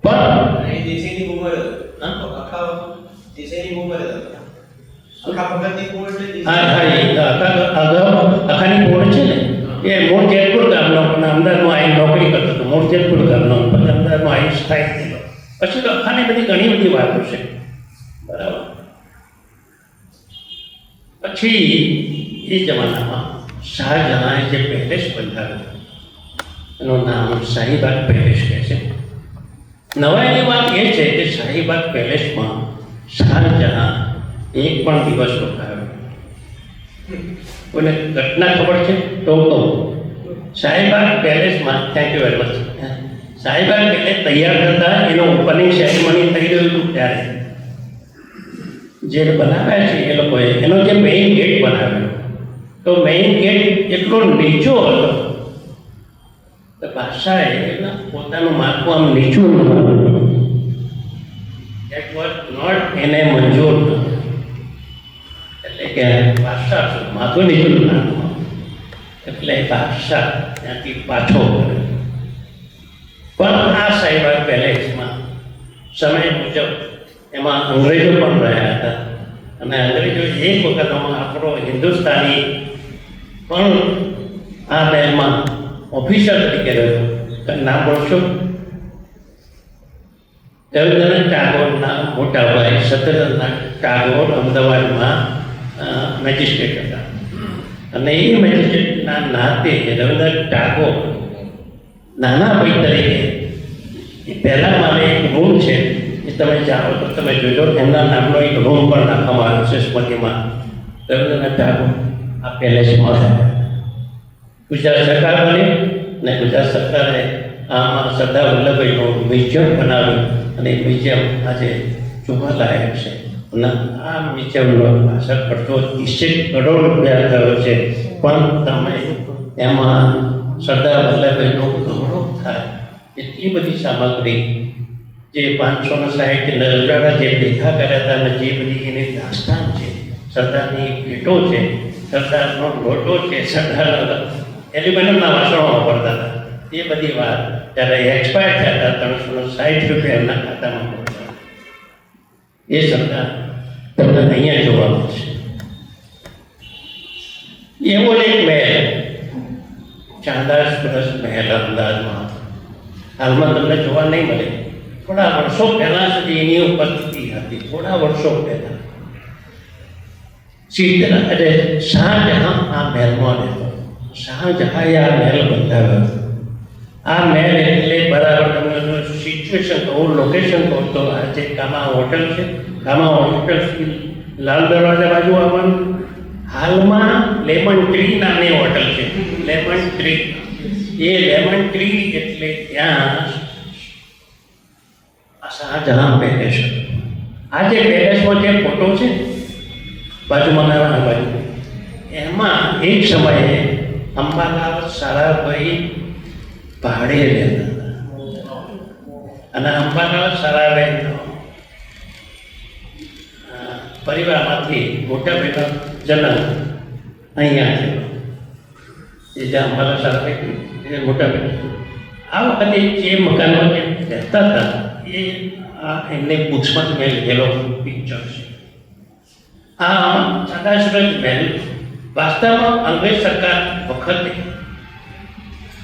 પણ દેશીની ઉંમર આખા દેશીની ઉંમર આખા ભગતની ઉંમર અખાની પોળ છે ને એ મૂળ જેતપુર ગામનો પણ અમદાવાદમાં આવી નોકરી કરતો હતો. મૂળ જેતપુર ગામનો પણ અમદાવાદમાં આવી સ્થાયી થયેલો. પછી તો અખાની બધી ઘણી બધી વાતો છે બરાબર. પછી એ જમાનામાં શાહજહાંએ જે પેલેસ બંધાવ્યો એનું નામ શાહીબાગ પેલેસ કહે છે. નવાઈની વાત એ છે કે શાહીબાગ પેલેસમાં શાહજહાં એક પણ દિવસ રોકાયો. કોઈને ઘટના ખબર છે તો કહું. શાહીબાગ પેલેસમાં, thank you very much, Shahibag palace તૈયાર થતા એનો ઓપનિંગ સેરેમની થઈ રહ્યું હતું ત્યારે જે બનાવ્યા છે એ લોકોએ એનો જે મેઇન ગેટ બનાવ્યો, તો મેઇન ગેટ એટલો નીચો હતો તો બાદશાહે પોતાનું માથું આમ નીચું નહોતું. દેટ વોઝ નોટ એને મંજૂર નહોતું. એટલે કે બાદશાહ માથું નીચું નાખવું એટલે બાદશાહ ત્યાંથી પાછો કર્યો. પણ આ શાહીબાગ પેલેસમાં સમય મુજબ એમાં અંગ્રેજો પણ રહ્યા હતા અને અંગ્રેજો એક વખતમાં આપણો હિન્દુસ્તાની પણ આ મહેલમાં ઓફિસર તરીકે રહ્યો. નામ બોલશો? રવિન્દ્રનાથ ટાગોરના મોટા ભાઈ સત્યેન્દ્રનાથ ટાગોર અમદાવાદમાં મેજિસ્ટ્રેટ હતા અને એ મેજિસ્ટ્રેટના નાતે રવિન્દ્રનાથ ટાગોર નાના ભાઈ તરીકે એ પહેલાં મારે એક રૂમ છે એ તમે જાણો તો તમે જોજો, એમના નામનો એક રૂમ પણ નાખવામાં આવ્યો છે સ્મૃતિમાં. રવિન્દ્રનાથ ટાગોર આ પેલેસમાં હતા. ગુજરાત સરકાર બની અને ગુજરાત સરકારે આમાં સરદાર વલ્લભભાઈનું મ્યુઝિયમ બનાવ્યું અને એ મ્યુઝિયમ આજે જોવાલાયક છે. અને આ મ્યુઝિયમનો પાછળ ખર્ચો 30 કરોડ રૂપિયા થયો છે. પણ તમે એમાં સરદાર વલ્લભભાઈનું ગૌરવ થાય એટલી બધી સામગ્રી જે 560 નજરાણા જે ભેગા કર્યા હતા અને જે બધી એની દાસ્તાન છે, સરદારની ભેટો છે, સરદારનો લોટો છે, સરદાર એલ્યુમિનિયમના વાસણો વાપરતા હતા, એ બધી વાત જ્યારે એક્સપાયર થયા હતા 360 રૂપિયા એમના ખાતામાં મળતા. એ સરદાર તમને અહીંયા જોવા મળશે. એવો એક મહેલ, ચાંદાસ બ્રસ મહેલ અમદાવાદમાં હાલમાં તમને જોવા નહીં મળે. થોડા વર્ષો પહેલાં સુધી એની ઉપસ્થિતિ હતી. થોડા વર્ષો પહેલાં શાહજહાં આ મહેલમાં રહેતો. શાહજહાંએ આ મહેલ બંધાવ્યો. આ મહેલ એટલે બરાબર તમને સિચ્યુએશન કહું, લોકેશન કહું તો આ જે કામા હોટલ છે, કામા હોટલથી લાલ દરવાજા બાજુ આવવાનું. હાલમાં લેમન ટ્રી નામની હોટલ છે, લેમન ટ્રી. એ લેમન ટ્રી એટલે ત્યાં શાહજહાં પેલેસ. આ જે પેલેસમાં જે ફોટો છે બાજુમાં નાના બાજુ, એમાં એક સમયે અંબાલાલ સારાભાઈ ભાડે રહેતા હતા અને અંબાલાલ સારાભાઈનો પરિવારમાંથી મોટા બેટા જન્મ અહીંયા થયો. એ જે અંબાલાલ સારાભાઈ મોટા બેટા આ વખતે જે મકાનમાં જે રહેતા હતા એ એમને પુષ્પત મહેલ લીધેલો પિક્ચર છે. આ ચાંદાસરજ મહેલ વાસ્તવમાં અંગ્રેજ સરકાર વખતે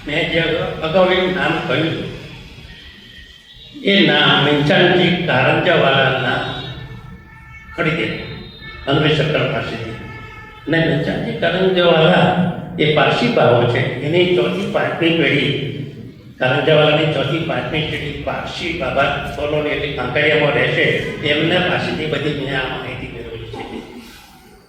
મેં જે અગાઉ એક નામ કહ્યું એ નામ મેંચાણજી કારંજાવાલાના ખરીદે અંગ્રેજ સરકાર પાસેથી. અને મેંચાણજી કારંજાવાલા એ પારસી બાવો છે. એની 4થી 5મી પેઢી, કારંજાવાલાની 4થી 5મી પેઢી પારસી બાબા કોલોની એટલે કાંકરિયામાં રહેશે. એમના પાસેથી બધી મેં આ માહિતી મેળવેલી છે.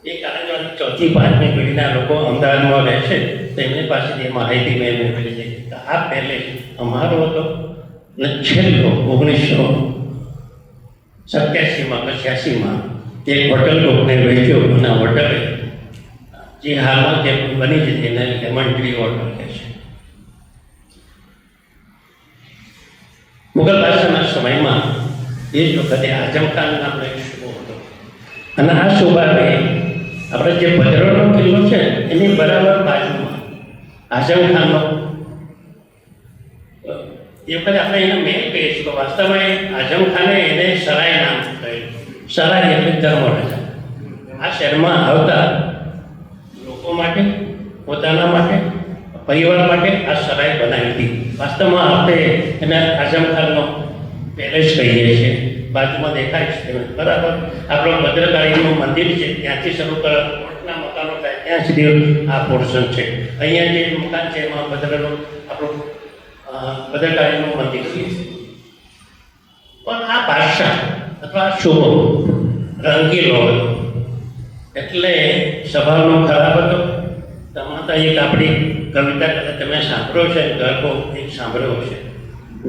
એ કારણવાળી 4થી 5મી પેઢીના લોકો અમદાવાદમાં રહે છે, તો એમની પાસેથી માહિતી મેં મેળવેલી છે કે આ પેલેસ અમારો હતો અને છેલ્લો 1987માં કે 86માં એક હોટલ લોકોને વેચ્યો અને હોટલે જે હાલમાં જે બની છે તેને લેમન ટ્રી હોટલ કહે છે. મુગલ બાદશાહના સમયમાં એ જ વખતે આઝમ ખાન નામનો એક સુબો હતો અને આ સુબાને આપણે જે ભદ્રનો કિલ્લો છે એની બરાબર બાજુમાં આઝમ ખાનનો એ વખતે આપણે એને મેં કહીએ છીએ. વાસ્તવમાં આઝમ ખાને એને સરાય નામ કહ્યું. સરાય એટલે ધર્મ રાજા. આ શહેરમાં આવતા લોકો માટે, પોતાના માટે, પરિવાર માટે આ સરાય બનાવી હતી. વાસ્તવમાં આપણે એને આઝમ ખાનનો પેલેસ કહીએ છીએ. બાજુમાં દેખાય છે બરાબર. આપણો ભદ્રકાળીનું મંદિર છે ત્યાંથી શરૂ કરો, મોટના મકાનો થાય ત્યાં સુધી આ પોર્શન છે. અહીંયા જે મકાન છે એમાં ભદ્રનું આપણું ભદ્રકાળીનું મંદિર છે. પણ આ ભાષા અથવા શુભો રંગીલો હતો એટલે સ્વભાવનો ખરાબ હતો. તમારે તો એક આપણી કવિતા કદાચ તમે સાંભળ્યો છે, ગરબો એક સાંભળ્યો છે.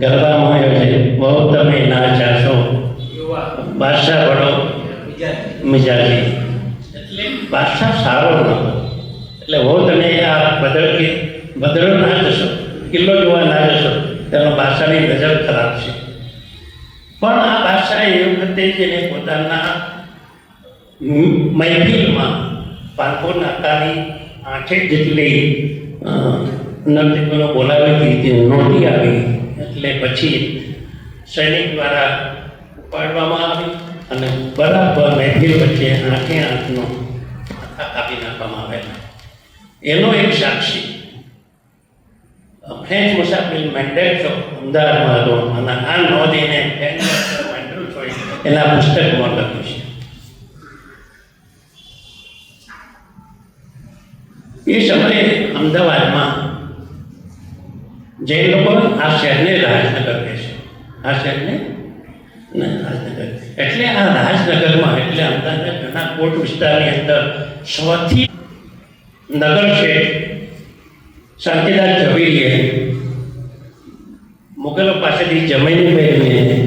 ગરબામાં એ છે, બહુ તમે ના ચાશો બાદશાહ બળો મિજાજી. એટલે બાદશાહ સારો ન હતો. એટલે હો તમે આ બદલો ના જશો, કિલ્લો જોવા ના જશો, તેનો બાદશાહની નજર ખરાબ છે. પણ આ બાદશાહ એ વખતે જેને પોતાના મહેફિલમાં પાંચસો નાકાની 8 જેટલી નર્તકોનો બોલાવી હતી, તે નોંધી આવી. એટલે પછી સૈનિક દ્વારા ઉપાડવામાં આવી અને બરાબર મહેફિલ વચ્ચે 8-8નો કાપી નાખવામાં આવેલા. એનો એક સાક્ષી ફ્રેન્ચ મુસાફિર મેન્ડેલ્સો અમદાવાદમાં હતો અને આ નોંધીને મેન્ડેલ્સોએ એના પુસ્તકમાં લખ્યું છે. એ સમયે અમદાવાદમાં જે લોકો આ શહેરને રાજનગર કહે છે, આ શહેરને રાજનગર, એટલે આ રાજનગરમાં એટલે અમદાવાદના ઘણા કોટ વિસ્તારની અંદર સૌથી નગર શેઠ શાંતિદાસ ઝવેરીએ મુગલો પાસેથી જમીન મેળવીને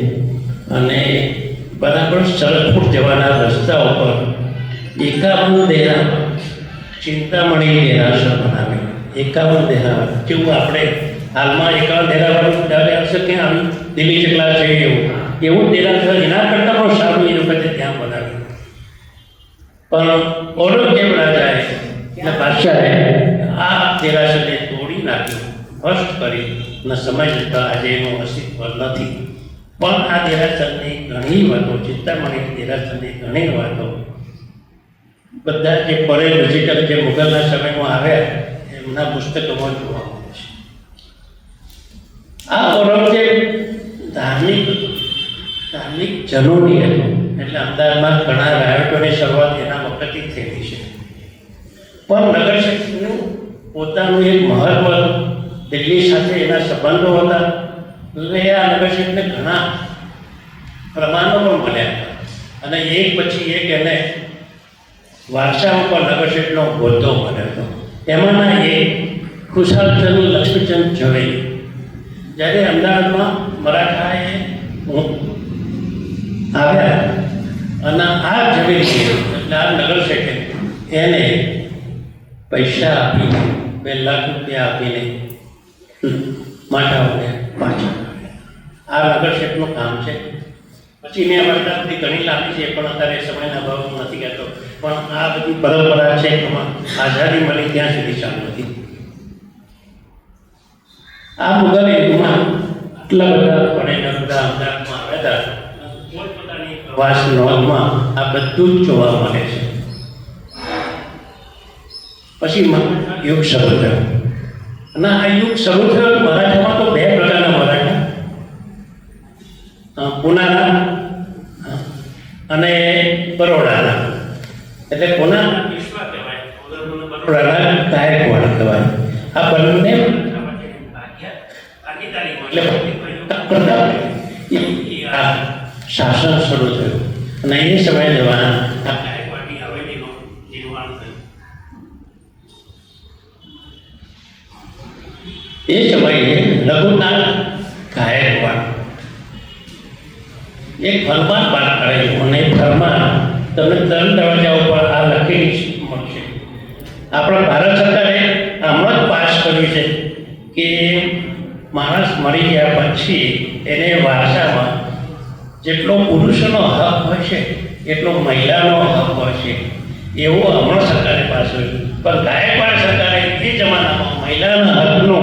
અને બરાબર સરસપુર જવાના રસ્તા ઉપર 51 દેરા ચિંતામણી દેરાસર બનાવ્યું. 51 દેરા જેવું આપણે હાલમાં 51 દેરાવાળું ત્યારે હશે ક્યાં આવી દિલ્હી જેટલા છે એવું દેરાસર એના કરતાં પણ સારું એ વખતે ત્યાં બનાવ્યું. પણ ઔરંગઝેબ રાજાએ અને બાદશાહે આ દેરાસરને તોડી નાખ્યું, ભ્રષ્ટ કરી અને સમય જતાં આજે એનું અસ્તિત્વ નથી. પણ આ દેરાસરની ઘણી વાતો, ચિંતામણી દેરાસરની ઘણી વાતો બધા જે પરે ડિજિટલ જે મુગલના સમયમાં આવ્યા એમના પુસ્તકોમાં જોવા મળે છે. આ ઔરંગઝેબ ધાર્મિક જનોની હતો. એટલે અમદાવાદમાં ઘણા રાયટોની શરૂઆત એના વખતથી થયેલી છે. પણ નગરશેઠનું પોતાનું એક મહત્વ, દિલ્હી સાથે એના સંબંધો હતા. એટલે આ નગરશેઠને ઘણા પ્રમાણો પણ મળ્યા હતા અને એક પછી એક એને વારસામાં પણ નગરશેઠનો હોદ્દો મળ્યો હતો. એમાંના એક ખુશાલચંદ લક્ષ્મીચંદ ઝવેરી. જ્યારે અમદાવાદમાં મરાઠાએ આવ્યા અને આ ઝવેરી એટલે આ નગરશેઠે એને પૈસા આપીને 2 લાખ રૂપિયા આપીને માઠાઓને પાછા આ નગરશેઠનું કામ છે. પછી મેં વાર્તાથી ઘણી લાંબી છે પણ અત્યારે સમયના અભાવ નથી કહેતો. પણ આ બધી પરંપરા છે એમાં આઝાદી મળી ત્યાં સુધી ચાલુ હતી. આ મુગલ યુગમાં આટલા બધા પડેલા બધા અમદાવાદમાં આવ્યા હતા. પોતપોતાની પ્રવાસ નોંધમાં આ બધું જ જોવા મળે છે. પછી યુગ શરૂ થયો અને આ યુગ શરૂ થયો. મરાઠામાં તો 2 પ્રકારના મરાઠા, પુનાના અને બરોડાના. એટલે પુનાના વિશ્વા કહેવાય, બરોડાના ગાયકવાડ કહેવાય. આ બંને આ શાસન શરૂ થયું અને એ સમય દરમિયાન આ ગાયકવાડની હવેલીનું નિર્માણ થયું. એ સમયે રઘુનાથ ગાયકવાડ એક ફરમાન બહાર કરેલું અને એ ફરમાન તમને 3 દરવાજા ઉપર આ લખેલી મળશે. આપણા ભારત સરકારે હમણાં જ પાસ કર્યું છે કે માણસ મરી ગયા પછી એને વારસામાં જેટલો પુરુષોનો હક હોય છે એટલો મહિલાનો હક હોય છે. એવું હમણાં સરકારે પાસ કર્યું. પણ ગાયકવાડ સરકારે એ જમાનામાં મહિલાના હકનો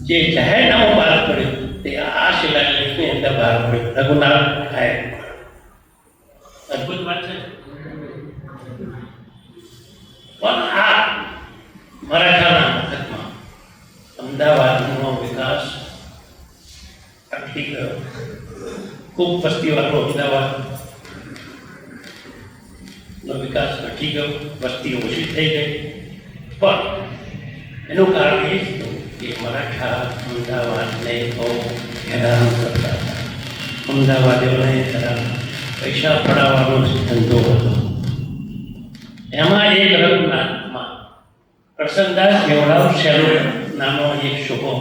જે જાહેરનામું બહાર કર્યું તે આ શિલાલેખની અંદર બહાર પડ્યું. રઘુનાથ ગાયકવાડ. અદભુત વાત છે. પણ આ મરાઠાના વખતમાં અમદાવાદનો વિકાસ અટકી ગયો. ખૂબ વસ્તીવાળો અમદાવાદનો વિકાસ અટકી ગયો. વસ્તી ઓછી થઈ ગઈ. પણ એનું કારણ એ જ હતું કે મરાઠા અમદાવાદને બહુ હેરાન કરતા હતા. અમદાવાદીઓને પૈસા પડાવવાનો ધંધો હતો. એમાં એક રંગનાથમાં કરશનદાસ દેવરાવ સેલો નામનો એક છોકરો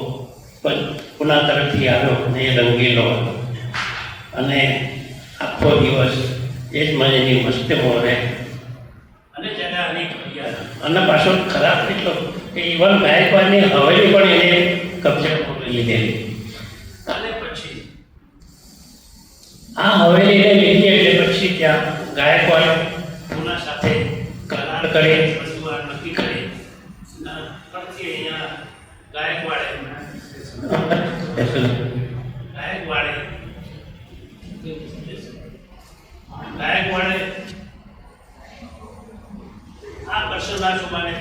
પુના તરફથી આવ્યો અને એ રંગીલો હતો અને આખો દિવસ એ જ મજાની મસ્તીમાં રહે અને જ્યારે આની અને પાછો ખરાબ કેટલો કે ઇવન ગાયકવાડની હવેલી પણ એને કબજામાં લીધેલી. અને પછી આ હવેલીને લીધી એટલે પછી ત્યાં ગાયકવાડ પુના સાથે કરાર કરે, બધું આ નક્કી કરે. પછી અહીંયા ગાયકવાડે આ કરશનદાસોબાને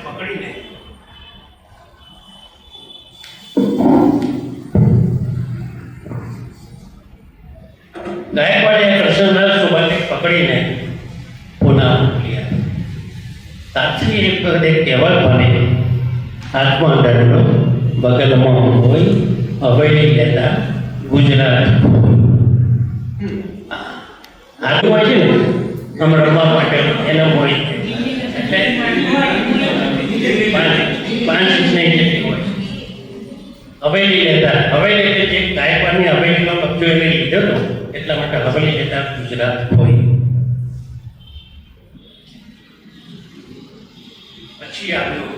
પકડીને પુના મોકલ્યા. ત્યાંથી એક વખત એક કહેવત બને, હાથમાં દંડો બગલમાં હોય, હવેલી લેતા ગુજરાત. હાથ હોય છે ને આમ રમવા માટે એનો હોય એટલે 5 નહીં જેટલી હોય. હવેલી લેતા, હવેલી એટલે જે ગાયકવાડની હવેલીનો કબજો એને લીધો હતો એટલા માટે હવેલી લેતા ગુજરાત હોય. પછી આવ્યું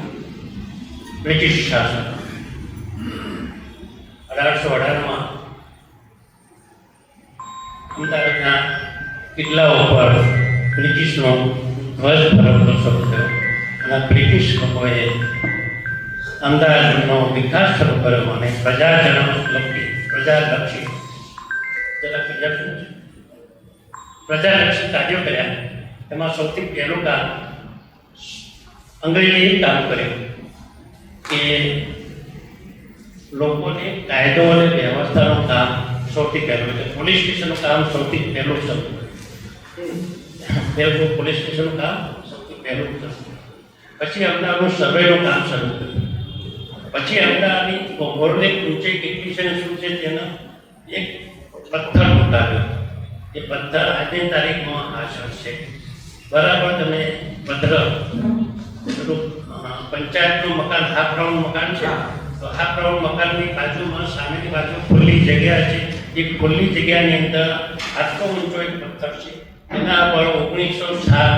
બ્રિટિશ શાસન. 1818માં અમદાવાદના કિલ્લાઓ પર બ્રિટિશનો ધ્વજ ફરકતો શરૂ થયો અને બ્રિટિશ લોકોએ અમદાવાદનો વિકાસ શરૂ કર્યો અને પ્રજાલક્ષી કાર્યો કર્યા. એમાં સૌથી પહેલું કામ અંગ્રેજે કામ કર્યું કે લોકોને કાયદો અને વ્યવસ્થાનું કામ સૌથી પહેલું છે. પોલીસ સ્ટેશનનું કામ સૌથી પહેલું શરૂ કર્યું. પોલીસ સ્ટેશનનું કામ સૌથી પહેલું શરૂ. પછી અમદાવાદનું સર્વેનું કામ શરૂ કર્યું. પછી અમદાવાદની ભૌગોલિક ઊંચાઈ કેટલી છે શું છે તેનો એક પથ્થર મૂકાવ્યો. એ પથ્થર આજની તારીખમાં હાજર છે. બરાબર તમે ભદ્ર પંચાયતનું મકાન હાફ રાઉન્ડ મકાન છે તો હાફ રાઉન્ડ મકાનની બાજુમાં સામેની બાજુ ખુલ્લી જગ્યા છે. એ ખુલ્લી જગ્યાની અંદર આટલો ઊંચો એક પથ્થર છે. એના પર 1907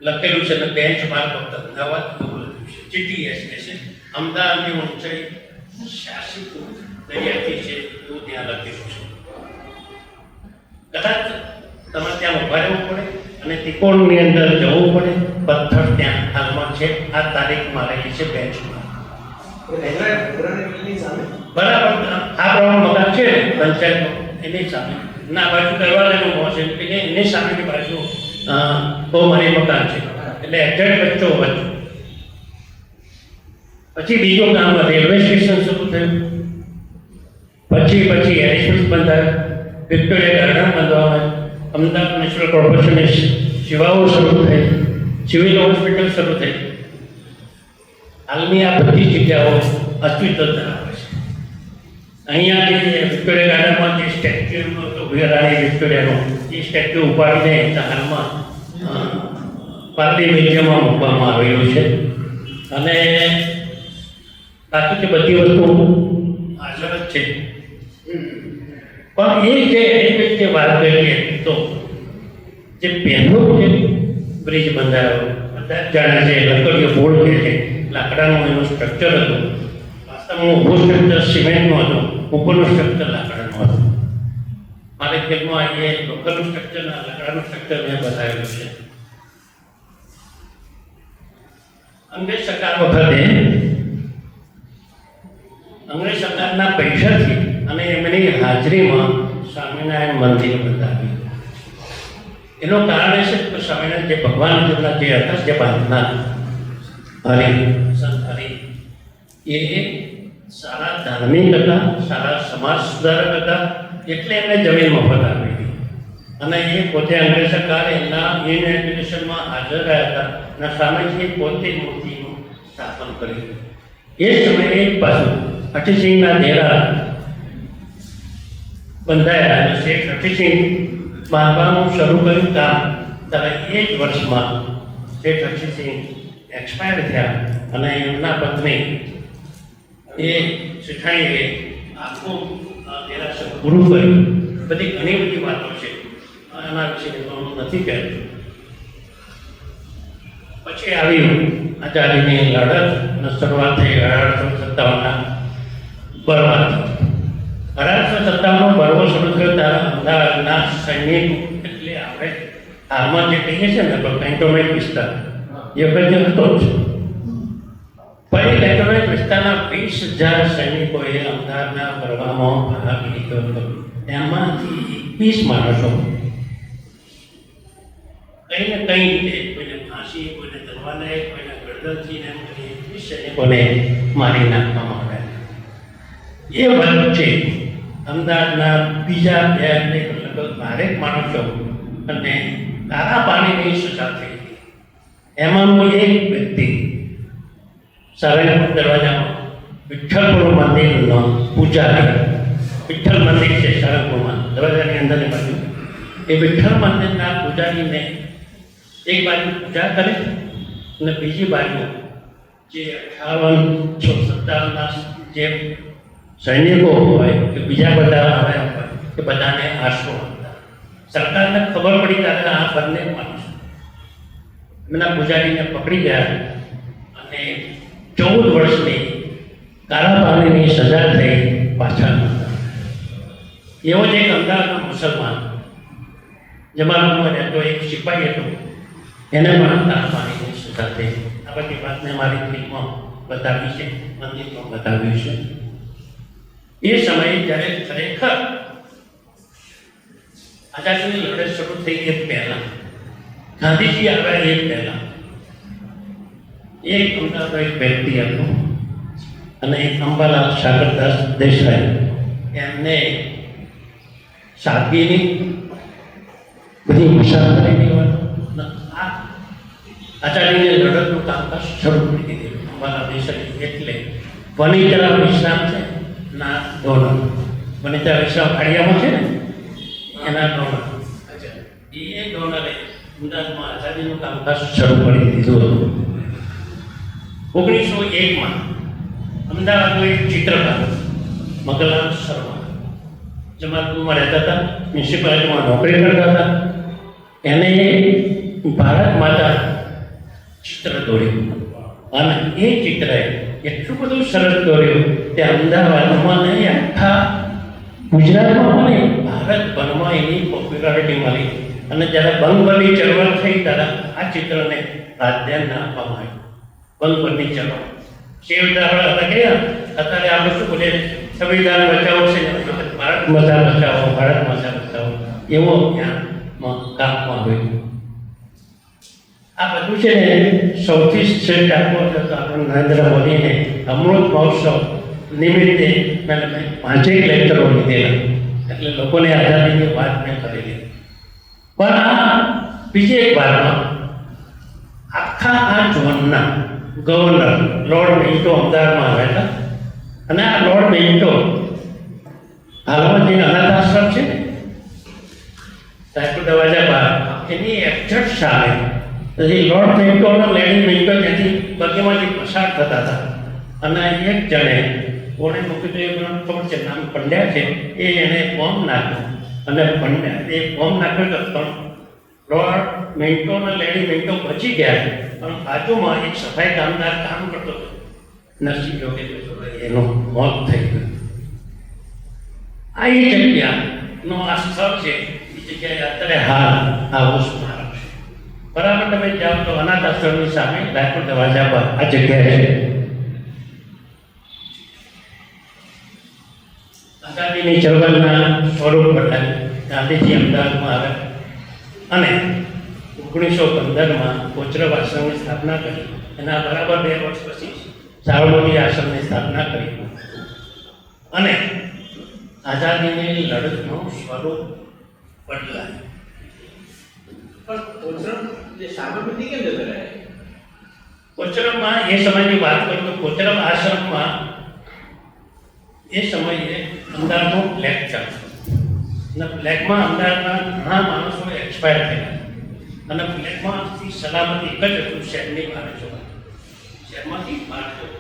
લખેલું છે અને બેન્ચ માર્ક અમદાવાદ GTS છે. અમદાવાદની ઊંચાઈ 86 ફૂટ દરિયાથી છે એવું ત્યાં લખેલું છે. કદાચ તમારે ત્યાં ઉભા રહેવું પડે અને ત્રિકોણની અંદર જવું પડે. પથ્થર ત્યાં હાલમાં છે. આ તારીખમાં રહેલી છે બેન્ચમાં. બરાબર આ પ્રમાણે મકાન છે પંચાયત એની સામે ના બાજુ દરવાજાનું મોં છે એની સામેની બાજુ બહુમાળી મકાન છે એટલે એક્ઝેક્ટ વચ્ચો વચ્ચો. પછી બીજું કામ રેલવે સ્ટેશન શરૂ થયું. પછી એરિસન્સ બંધાયો. વિક્ટોરિયા ગાર્ડન બંધવામાં અમદાવાદ નેશનલ કોર્પોરેશનની સેવાઓ શરૂ થઈ. સિવિલ હોસ્પિટલ શરૂ થઈ. હાલની આ બધી જગ્યાઓ અસ્તિત્વ ધરાવે છે. અહીંયા જે વિક્ટોરિયા ગાર્ડનમાં જે સ્ટેચ્યુ હતું રાણી વિક્ટોરિયાનું એ સ્ટેચ્યુ ઉપાડીને હાલમાં પાર્ટી મ્યુઝિયમમાં મૂકવામાં આવેલું છે અને બાકી બધી વસ્તુ હાજર જ છે. પણ જે વાત કરીએ તો જે પહેલો જે બ્રિજ બંધાયો બધા જાણે છે લકડીઓ બોર્ડ જે છે લાકડાનું એનું સ્ટ્રક્ચર હતું. વાસ્તવમાં ઊભું સ્ટ્રક્ચર સિમેન્ટનું હતું, ઉપરનું સ્ટ્રક્ચર લાકડાનું હતું. મારે ફિલ્મમાં એ લોકલનું સ્ટ્રક્ચર લાકડાનું સ્ટ્રક્ચર મેં બતાવેલું છે. અંગ્રેજ સરકાર વખતે અંગ્રેજ સરકારના પૈસાથી અને એમની હાજરીમાં સ્વામિનારાયણ મંદિર બંધાવ્યું. એનું કારણ એ છે કે સ્વામિનારાયણ જે ભગવાન જે હતા જે બાંધનાર સંત હરિ એ સારા ધાર્મિક હતા, સારા સમાજ સુધારક હતા એટલે એમને જમીન મફત આપી હતી. અને એ પોતે અંગ્રેજ સરકાર એમના ઇનોગ્રેશનમાં હાજર રહ્યા હતા અને સ્વામીજી પોતે મૂર્તિનું સ્થાપન કર્યું. એ સમયે એક પાછું અતિસિંહના ડેરા બંધાયા અને શેઠ હઠીસિંહ બાંધવાનું શરૂ કર્યું કામ ત્યારે એ જ વર્ષમાં શેઠ હઠીસિંહ એક્સપાયર થયા અને એમના પત્ની એ શેઠાણીએ આખું દેરાસર પૂરું કર્યું. બધી ઘણી બધી વાતો છે, એના વિશે હું નથી કહેતો. પછી આવ્યું આઝાદીની લડત શરૂઆત થઈ 1857ના બરવાથી. 1857નો બરવો શરૂ થયો ત્યારે અમદાવાદના સૈનિકો, એટલે આપણે હાલમાં જે કહીએ છીએ ને તો કેન્ટોનમેન્ટ વિસ્તાર, એ વખતે હતો જ. પછી કેન્ટોનમેન્ટ વિસ્તારના 20,000 સૈનિકોએ અમદાવાદના બરવામાં ભાગ લીધો હતો. એમાંથી 21 માણસો કંઈ ને કંઈ રીતે, કોઈને ફાંસી, કોઈને તલવારે, કોઈને ગરદનથી, ને 21 સૈનિકોને મારી નાખવામાં આવ્યા. એ વચ્ચે અમદાવાદના બીજા 2 લગભગ 12 માણસો અને કાળા પાણીની સજા થઈ હતી. એમાંનું એક વ્યક્તિ સારંગપુર દરવાજામાં વિઠ્ઠલપુર મંદિરનો પૂજારી, વિઠ્ઠલ મંદિર છે સારંગપુરમાં દરવાજાની અંદરની બાજુ, એ વિઠ્ઠલ મંદિરના પૂજારીને એક બાજુ પૂજા કરે અને બીજી બાજુ જે 5857ના જે સૈનિકો હોય કે બીજા બધા આવ્યા હોય એ બધાને આશરો આપતા. સરકારને ખબર પડી ત્યારે આ બંને માણસો એમના પૂજારીને પકડી ગયા અને 14 વર્ષની કાળા પાણીની સજા થઈ પાછા. એવો જ એક અમદાવાદનો મુસલમાન જમાલપુરમાં રહેતો એક સિપાહી હતો, એને પણ કાળા પાણીની સજા થઈ. આ બધી વાતને મારી ફિલ્મમાં બતાવી છે, મંદિરમાં બતાવ્યું છે. એ સમયે જ્યારે ખરેખર આઝાદીની લડત શરૂ થઈ એ પહેલા, ગાંધીજી આવ્યા એ પહેલા, એક અમદાવાદનો એક વ્યક્તિ હતો અને અંબાલાલ સાગરદાસ દેસાઈ, એમને સાદગીની બધી મુસાફરીની વાત આઝાદીની લડતનું કામકાજ શરૂ કરી દીધું. અંબાલાલ દેસાઈ એટલે વનિતા વિશ્રામ છે ના ડોનર, વનિતા વિશ્રામ ફાળિયામાં છે ને એના ડોનર. એ ડોનરે અમદાવાદમાં આઝાદીનું કામકાજ શરૂ કરી દીધું હતું. 1901માં અમદાવાદનો એક ચિત્રકાર મગનલાલ શર્મા જમાલપુરમાં રહેતા હતા, મ્યુનિસિપાલિટીમાં નોકરી કરતા હતા. એને ભારત માતા ચિત્ર દોર્યું અને એ ચિત્રએ એટલું બધું સરસ દોર્યું કે અમદાવાદમાં નહીં આખા ગુજરાતમાં પણ ભારતભરમાં એની પોપ્યુલારિટી મળી. અને જ્યારે બંગબલી ચળવળ થઈ ત્યારે આ ચિત્રને પ્રાધાન્ય આપવામાં આવ્યું. બંગબલી ચળવળ શિવદાવડા ગયા, અત્યારે આપણે શું બોલે સંવિધાન બચાવો છે, ભારત માતા બચાવો, ભારત માતા બચાવો, એવો ત્યાં કામમાં આવ્યું. આ બધું છે ને સૌથી શ્રેષ્ઠ આપવો હતો આપણે નરેન્દ્ર મોદીને અમૃત મહોત્સવ નિમિત્તે મેં 5 લેક્ચરો લીધેલા, એટલે લોકોને આઝાદીની વાત મેં કરેલી. પણ આ બીજી એક વાતમાં આખા આ ઝોનના ગવર્નર લોર્ડ મિન્ટો અમદાવાદમાં આવ્યા હતા અને આ લોર્ડ મિન્ટો હાલમાં જે અનાથ આશ્રમ છે ને સાયકલ દરવાજા બહાર, એની એક્ઝેક્ટ સામે લોર્ડ મિન્ટો અને લેડી મિન્ટો ત્યાંથી બગીમાંથી પસાર થતા હતા અને એક જણે કોણે મૂક્યું તો ખબર છે, નામ પંડ્યા છે, એ એને બોમ્બ નાખ્યો અને પંડ્યા એ બોમ્બ નાખ્યો તો લોર્ડ મિન્ટો અને લેડી મિન્ટો બચી ગયા, પણ બાજુમાં એક સફાઈ કામદાર કામ કરતો હતો, નરસિંહ યોગે એનું મોત થઈ ગયું. આ એ જગ્યાનો આ સ્થળ છે, એ જગ્યાએ અત્યારે હાલ આવું સ્મારક છે. બરાબર તમે જાઓ તો અનાથ આશ્રમની સામે રાયપુર દરવાજા પર આ જગ્યા છે. આઝાદીની ચળવળના સ્વરૂપ બદલાયું. ગાંધીજી અમદાવાદમાં આવ્યા અને 1915માં કોચરબ આશ્રમની સ્થાપના કરી. એના બરાબર 2 વર્ષ પછી સાબરમતી આશ્રમની સ્થાપના કરી અને આઝાદીની લડતનું સ્વરૂપ બદલાયું. પણ કોચરબ જે સાબરમતી કેમ જતો રહે? કોચરબમાં એ સમયની વાત કરું તો કોચરબ આશ્રમમાં એ સમયે અમદાવાદનું લેક્ચર અને પ્લેગમાં અમદાવાદમાં ઘણા માણસો એક્સપાયર થયા અને પ્લેગમાંથી સલામતી એક જ હતું, શહેરની બહાર જવાનું, શહેરમાંથી બહાર જવું.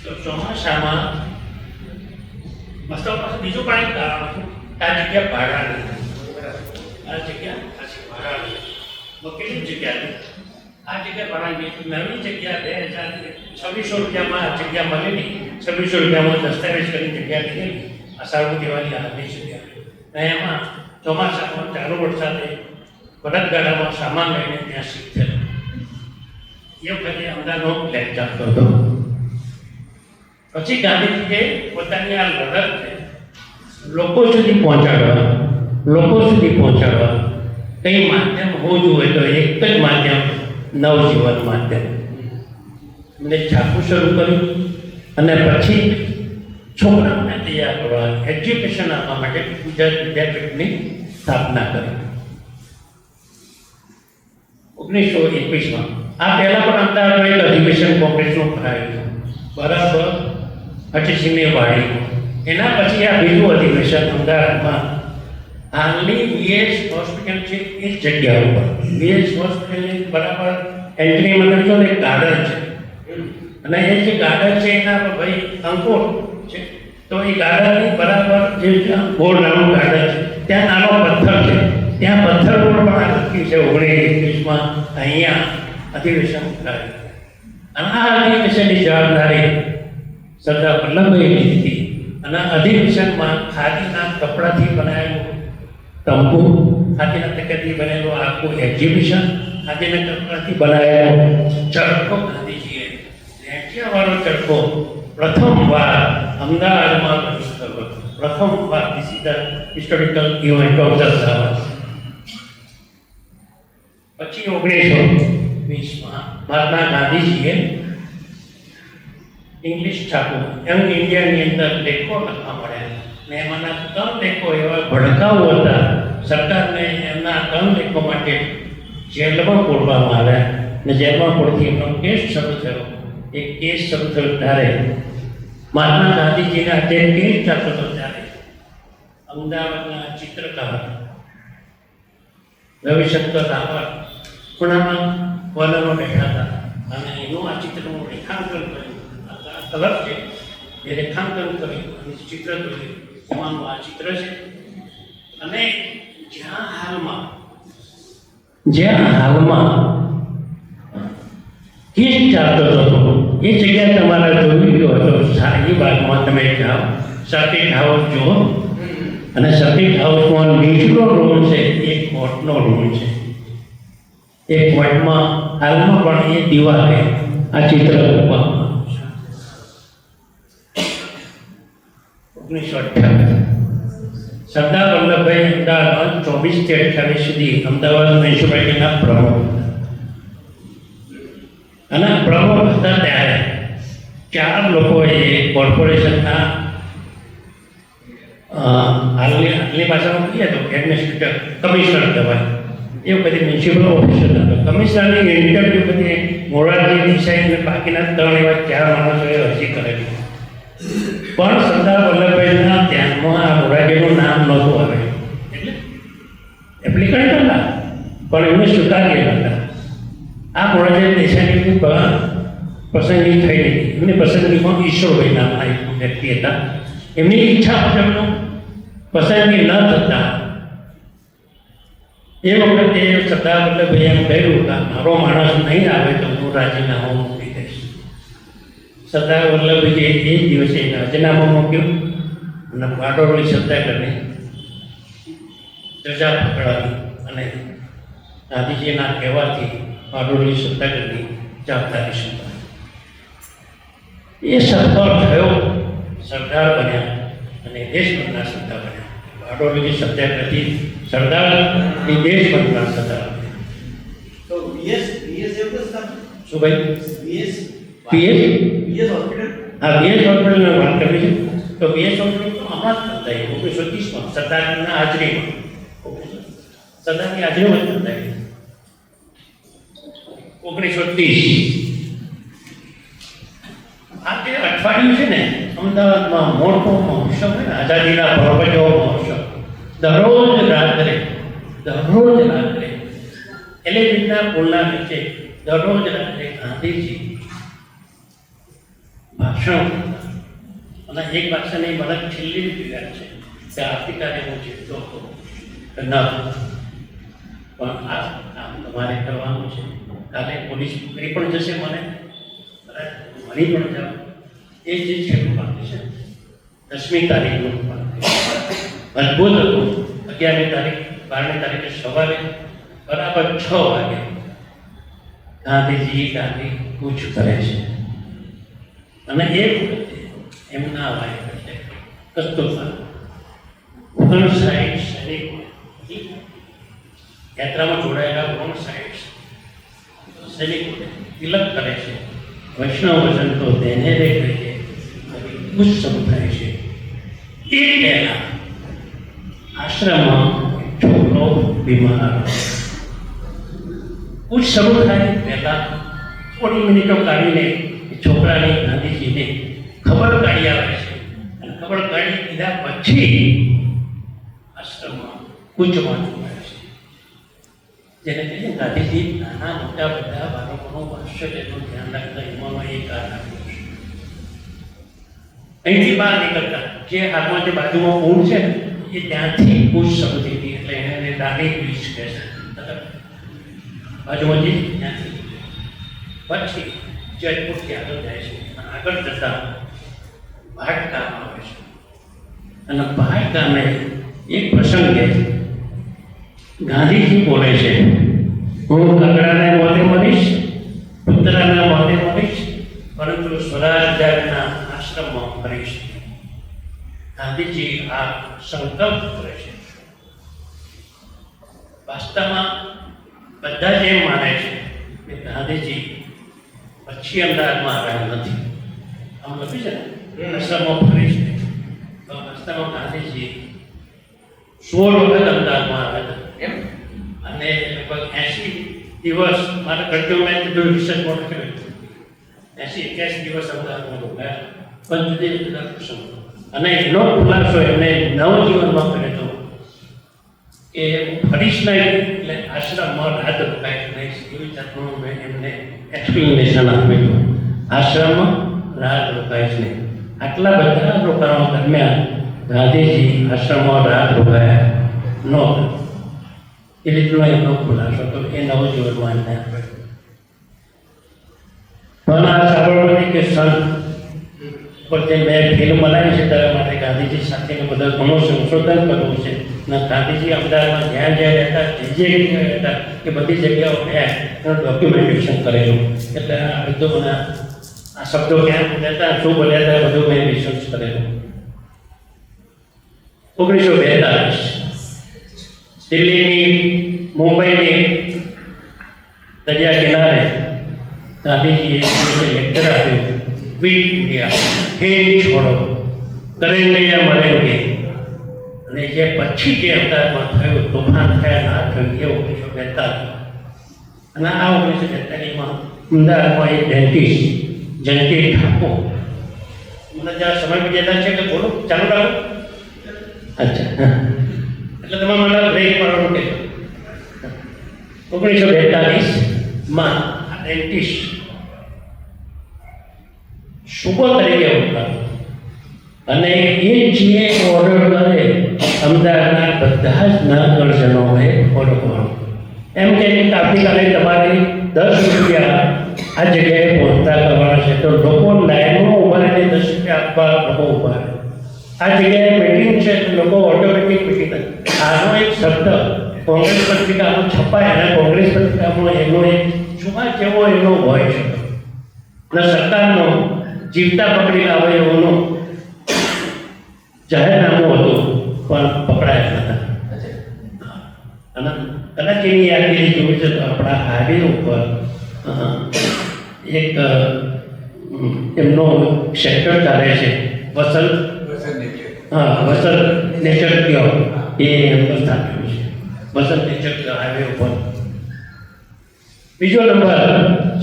તો ચોમાસામાં મસ્ત પાસે બીજું પણ એક કારણ હતું કે આ જગ્યા ભાડાની હતી. આ જગ્યા ખાસી ભાડાની કેટલી જગ્યા આ જગ્યા ભાડાની નવી જગ્યા 2600 રૂપિયામાં આ જગ્યા મળેલી, 2600 રૂપિયામાં દસ્તાવેજ કરી જગ્યા લીધેલી. આ સારું કહેવાની આગળની જગ્યા અને એમાં ચોમાસામાં ચાલુ વરસાદે બળદગાડામાં સામાન લઈને ત્યાં શીખ થયેલો. એ વખતે અમદાવાદનો ફ્લેગ ચાલતો હતો. પછી ગાંધીજીએ પોતાની આ લડતને લોકો સુધી પહોંચાડવા કંઈ માધ્યમ હોવું જોઈએ તો એક જ માધ્યમ નવજીવન માધ્યમ એમને છાપું શરૂ કર્યું અને પછી છોકરાઓને તૈયાર કરવા એજ્યુકેશન આપવા માટે ગુજરાત વિદ્યાપીઠની સ્થાપના કરી 1921માં. આ પહેલાં પણ અમદાવાદમાં એક અધિવેશન કોંગ્રેસનું કરાયું બરાબર 28મી વાડી. એના પછી આ બીજું અધિવેશન અમદાવાદમાં હાલની વીએસ હોસ્પિટલ છે એ જગ્યા ઉપર. વીએસ હોસ્પિટલની બરાબર એન્ટ્રી મતલબ તો એક ગાર્ડન છે અને એ જે ગાર્ડન છે એના પર ભાઈ અંકોર છે. તો એ ગાર્ડનની બરાબર જે ગોળ રાઉન્ડ ગાર્ડન છે ત્યાં નાનો પથ્થર છે, ત્યાં પથ્થર પર પણ આ લખ્યું છે 1921માં અહીંયા અધિવેશન કરાયું. અને આ અધિવેશનની જવાબદારી સરદાર વલ્લભભાઈએ લીધી અને અધિવેશનમાં ખાદીના કપડાથી બનાવેલું તંબુ, ખાદીના તકેથી બનેલું આખું એક્ઝિબિશન, ખાદીના કપડાથી બનાવેલો ચરખો ગાંધીજીએ રેંટિયાવાળો ચરખો પ્રથમવાર અમદાવાદમાં રજૂ કર્યો. પ્રથમવાર this is the historical event of the સાવર. પછી 1920માં મહાત્મા ગાંધીજીએ ઇંગ્લિશ છાપું યંગ ઇન્ડિયાની અંદર લેખો લખવા મળ્યા ને એમાંના 3 લેખો એવા ભડકાઉ હતા. સરકારને એમના 3 લેખો માટે જેલમાં પૂરવામાં આવ્યા ને જેલમાં પૂરથી એમનો કેસ શરૂ થયો. એ કેસ શરૂ થયો ત્યારે મહાત્મા ગાંધીજીના જે કેસ ચાલતો હતો ત્યારે અમદાવાદના ચિત્રકાર રવિશંકર રાવળ ખૂણામાં કોર્નરમાં બેઠા હતા અને એનું આ ચિત્રનું રેખાંકન કર્યું. કલર છે એ રેખાંકન કર્યું અને ચિત્ર કર્યું. એમાંનું આ ચિત્ર છે અને જ્યાં હાલમાં કેસ ચાલતો હતો એ જગ્યા તમારા જોઈ ગયો હતો. શાહીબાગમાં તમે જાઓ, સર્કિટ હાઉસ જુઓ અને સર્કિટ હાઉસમાં નીચલો રૂમ છે એ કોર્ટનો રૂમ છે. એ કોર્ટમાં હાલમાં પણ એ દિવાલે આ ચિત્ર મૂકવામાં 1958 સરદાર વલ્લભભાઈ અમદાવાદમાં 24 થી 28 સુધી અમદાવાદ મ્યુનિસિપાલિટીના પ્રમુખ અને પ્રમુખ હતા ત્યારે 4 લોકોએ કોર્પોરેશનના હાલની ભાષામાં કહીએ તો એડમિનિસ્ટ્રેટર કમિશનર કહેવાય એ વખતે મ્યુનિસિપલ ઓફિસર હતો. કમિશનરની ઇન્ટરવ્યૂ વખતે મોરારજી દેસાઈ અને બાકીના 3 એવા 4 માણસોએ અરજી કરેલી પણ સરદાર વલ્લભભાઈના ધ્યાનમાં આ મોરારજીનું નામ નહોતું આવેલું. એટલે એપ્લિકન્ટ હતા પણ એમને સ્વીકાર્ય હતા. આ મોરારજી દેસાઈની પસંદગી થઈ હતી. એમની પસંદગીમાં ઈશ્વરભાઈ નામના એક વ્યક્તિ હતા. એમની ઈચ્છા મુજબનું પસંદગી ન થતા એ વખતે સરદાર વલ્લભભાઈએ એમ કહ્યું કે મારો માણસ નહીં આવે તો હું રાજીનામું મૂકી દઈશ. સરદાર વલ્લભભાઈએ એ દિવસે રાજીનામું મૂક્યું અને બારડોલી સત્યાગ્રહની રજા પકડાવી અને ગાંધીજીના કહેવાથી બારડોલી સત્યાગ્રહની જવાબદારી સંભાળી. એ સફળ થયો, સરદાર બન્યા અને દેશભરના સરદાર બન્યા. બારડોલી સત્યાગ્રહથી સરદારની દેશભરના સરદાર બન્યા. તો વીએસ એવું સ્થાન શું ભાઈ વીએસ પીએસ હોસ્પિટલ હા વીએસ હોસ્પિટલની વાત કરવી છે. તો વીએસ હોસ્પિટલ તો હમણાં જ બંધાઈ 1930માં સરદારની હાજરીમાં. સરદારની હાજરીમાં જ બંધાઈ 1930. આ જે અઠવાડિયું છે ને અમદાવાદમાં મોટો મહોત્સવ છે ને આઝાદીના પર્વ જેવો મહોત્સવ દરરોજ રાત્રે એલિવેટરના પુલના નીચે દરરોજ રાત્રે ગાંધીજી ભાષણ કરતા. અને એક ભાષણની મને છેલ્લી જ યાદ છે કે આવતીકાલે હું જીવતો હતો કે ન પણ આ કામ તમારે કરવાનું છે. કાલે પોલીસ પકડી પણ જશે મને, મરી પણ જાવ. એ જે છેલ્લું પાકે છે 10મી તારીખનું પાકે અદભુત હતું. 11મી તારીખ 12મી તારીખે સવારે બરાબર 6 વાગે ગાંધી કૂચ કરે છે. અને એ વખતે એમના વાઇફ એટલે કસ્તુરબા 59 સૈનિકો યાત્રામાં જોડાયેલા 59 સૈનિકોને તિલક કરે છે. વૈષ્ણવ વચન તો તેને રે કહીએ કૂચ શરૂ થાય છે. એ પહેલા આશ્રમમાં છોકરો બીમાર. કૂચ શરૂ થાય પહેલા થોડી મિનિટો કાઢીને છોકરાની ગાંધીજીને ખબર કાઢી આવે છે. અને ખબર કાઢી દીધા પછી આશ્રમમાં કૂચમાં જોડાય છે. જેને કહીએ ગાંધીજી નાના મોટા બધા બાળકોનું વાત્સલ્યનું ધ્યાન રાખતા એમાંનો એક કારણ આપ્યો છે. અહીંથી બહાર નીકળતા જે હાથમાં જે બાજુમાં ઊંઘ છે ને એ ત્યાંથી કૂચ શરૂ થઈ હતી. એટલે એને દાઢી બીજ કહે છે. બાજુમાંથી ત્યાંથી પછી જયપુરથી આગળ જાય છે. આગળ જતા ભાટ ગામ આવે છે. અને ભાટ ગામે એક પ્રસંગે ગાંધીજી બોલે છે, હું કાગડાને મોતે મરીશ, પુત્રના મોતે મરીશ, પરંતુ સ્વરાજના આશ્રમમાં મરીશ. ગાંધીજી આ સંકલ્પ કરે છે. વાસ્તવમાં બધા જ એમ માને છે કે ગાંધીજી પછી અમદાવાદમાં આવ્યા નથી. આમ લખ્યું છે ને આશ્રમમાં ફરીશ. વાસ્તવમાં ગાંધીજી 16 વખત અમદાવાદમાં આવ્યા હતા. એમ અને લગભગ 80 દિવસ મારા ઘરથી મેં કીધું રિસર્ચમાં લખ્યું 80-81 દિવસ અમદાવાદમાં રોકાયા. પણ જુદી જુદા પ્રસંગો. અને એનો ખુલાસો એમને નવજીવનમાં કર્યો હતો કે ફરીશ નહીં એટલે આશ્રમમાં રાત રોકાય નહીં. એવી જાતનું મેં એમને એક્સપ્લેનેશન આપ્યું હતું. આશ્રમમાં રાત રોકાય છે. આટલા બધા રોકાણો દરમિયાન ગાંધીજી આશ્રમમાં રાત રોકાયા નહોતા. એ રીતનો એમનો ખુલાસો હતો. એ નવજીવનમાં એમને આપ્યો. પણ આ સાબરમતી કે સંત પર જે મેં ફિલ્મ બનાવી છે તેના માટે ગાંધીજી સાથેનું બધા ઘણું સંશોધન કરવું છે. અને ગાંધીજી અમદાવાદમાં જ્યાં જ્યાં રહેતા જે જગ્યાએ રહેતા એ બધી જગ્યાઓ મેં એનું ડોક્યુમેન્ટેશન કરેલું. એટલે આ બધું મને આ શબ્દો ક્યાં બોલ્યા હતા, શું બોલ્યા હતા, બધું મેં રિસર્ચ કરેલું. 1942 દિલ્હીની મુંબઈની દરિયા કિનારે ગાંધીજીએ લેક્ચર આપ્યું, ક્વિટ ઇન્ડિયા, હિંદ છોડો, કરેંગે યા મરેંગે. અને જે પછી જે અમદાવાદમાં થયું, તોફાન થયા ના થયું એ 1942. અને આ 1942માં અમદાવાદમાં એક ડેન્ટિસ્ટ જયંતિ ઠાકોર, મને જ્યાં સમય મર્યાદા છે કે બોલો, ચાલુ રાખો. અચ્છા, એટલે તમે મને બ્રેક મારવાનું કે 1942માં આ ડેન્ટિસ્ટ શુભો તરીકે ઓળખાતો. અને એ જે ઓર્ડર કરે અમદાવાદના બધા જ નગરજનોએ ફોલો કરો. એમ કે આવતીકાલે તમારે 10 રૂપિયા આ જગ્યાએ પહોંચતા કરવાના છે. તો લોકો લાઈનમાં ઊભા રહીને 10 રૂપિયા આપવા લોકો ઊભા રહે. આ જગ્યાએ મીટિંગ છે તો લોકો ઓટોમેટિક મીટિંગ કરે. આનો એક શબ્દ કોંગ્રેસ પત્રિકામાં છપાય અને કોંગ્રેસ પત્રિકામાં એનો એક છુપા જેવો એનો હોય છે. અને સરકારનો જીવતા પકડી લાવે એવોનો જાહેરનામું હતું પણ પકડાયા હતા. અને કદાચ એની યાદગીરી જોઈ છે તો આપણા હાઈવે ઉપર એક એમનો સેક્ટર ચાલે છે વસંત નેચર ક્યોર, એ એમનો સ્થાપ્યો છે વસંત નેચર ક્યોર હાઈવે ઉપર. બીજો નંબર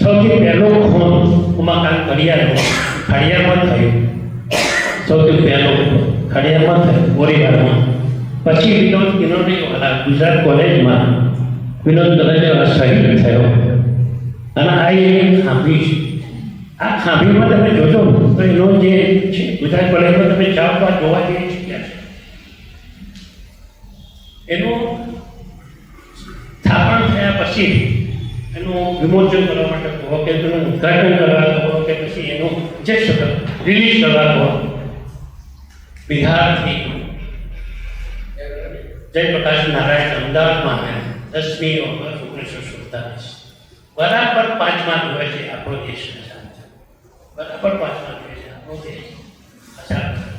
સૌથી પહેલો ખૂન ઉમાકાંત ખડિયારમાં થયું. સૌથી પહેલો ખડિયારમાં થયું ગોળીબારમાં. પછી વિનોદ કિનોડીવાલા ગુજરાત કોલેજમાં વિનોદ કિનોડીવાલા શહીદ થયો અને આ એક ખાંભી છે. આ ખાંભીમાં તમે જોશો તો એનો જે છે ગુજરાત કોલેજમાં તમે જાઓ તો આ જોવા જેવી જગ્યા છે. એનું સ્થાપન થયા પછી એનું વિમોચન કરવા માટે કહો કે એનું ઉદ્ઘાટન કરવા કહો કે પછી એનું જે રિલીઝ કરવા કહો, બિહારથી જયપ્રકાશ નારાયણ અમદાવાદમાં આવ્યા 10મી ઓગસ્ટ 1947. બરાબર 5મા દિવસે આપણો દેશ આઝાદ થયો. બરાબર 5મા દિવસે આપણો દેશ આઝાદ થયો.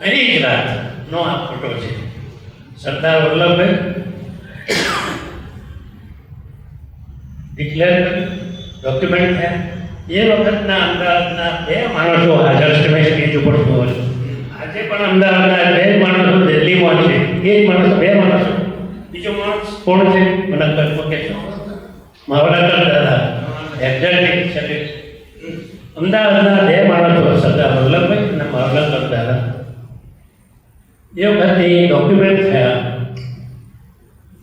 એની જ રાતનો આ ફોટો છે. સરદાર વલ્લભભાઈ ડિક્લેર ડોક્યુમેન્ટ થયા. એ વખતના અમદાવાદના 2 માણસો હાજર છે. મેં સ્ટેજ ઉપર બોલ આજે પણ અમદાવાદના 2 માણસો દિલ્હીમાં છે. એ જ માણસો 2 માણસો. બીજો માણસ કોણ છે મને કલ્પો કે માવડાકર દાદા એક્ઝેક્ટલી છે. અમદાવાદના 2 માણસો સરદાર વલ્લભભાઈ અને માવડાકર દાદા એ વખતે ડોક્યુમેન્ટ થયા.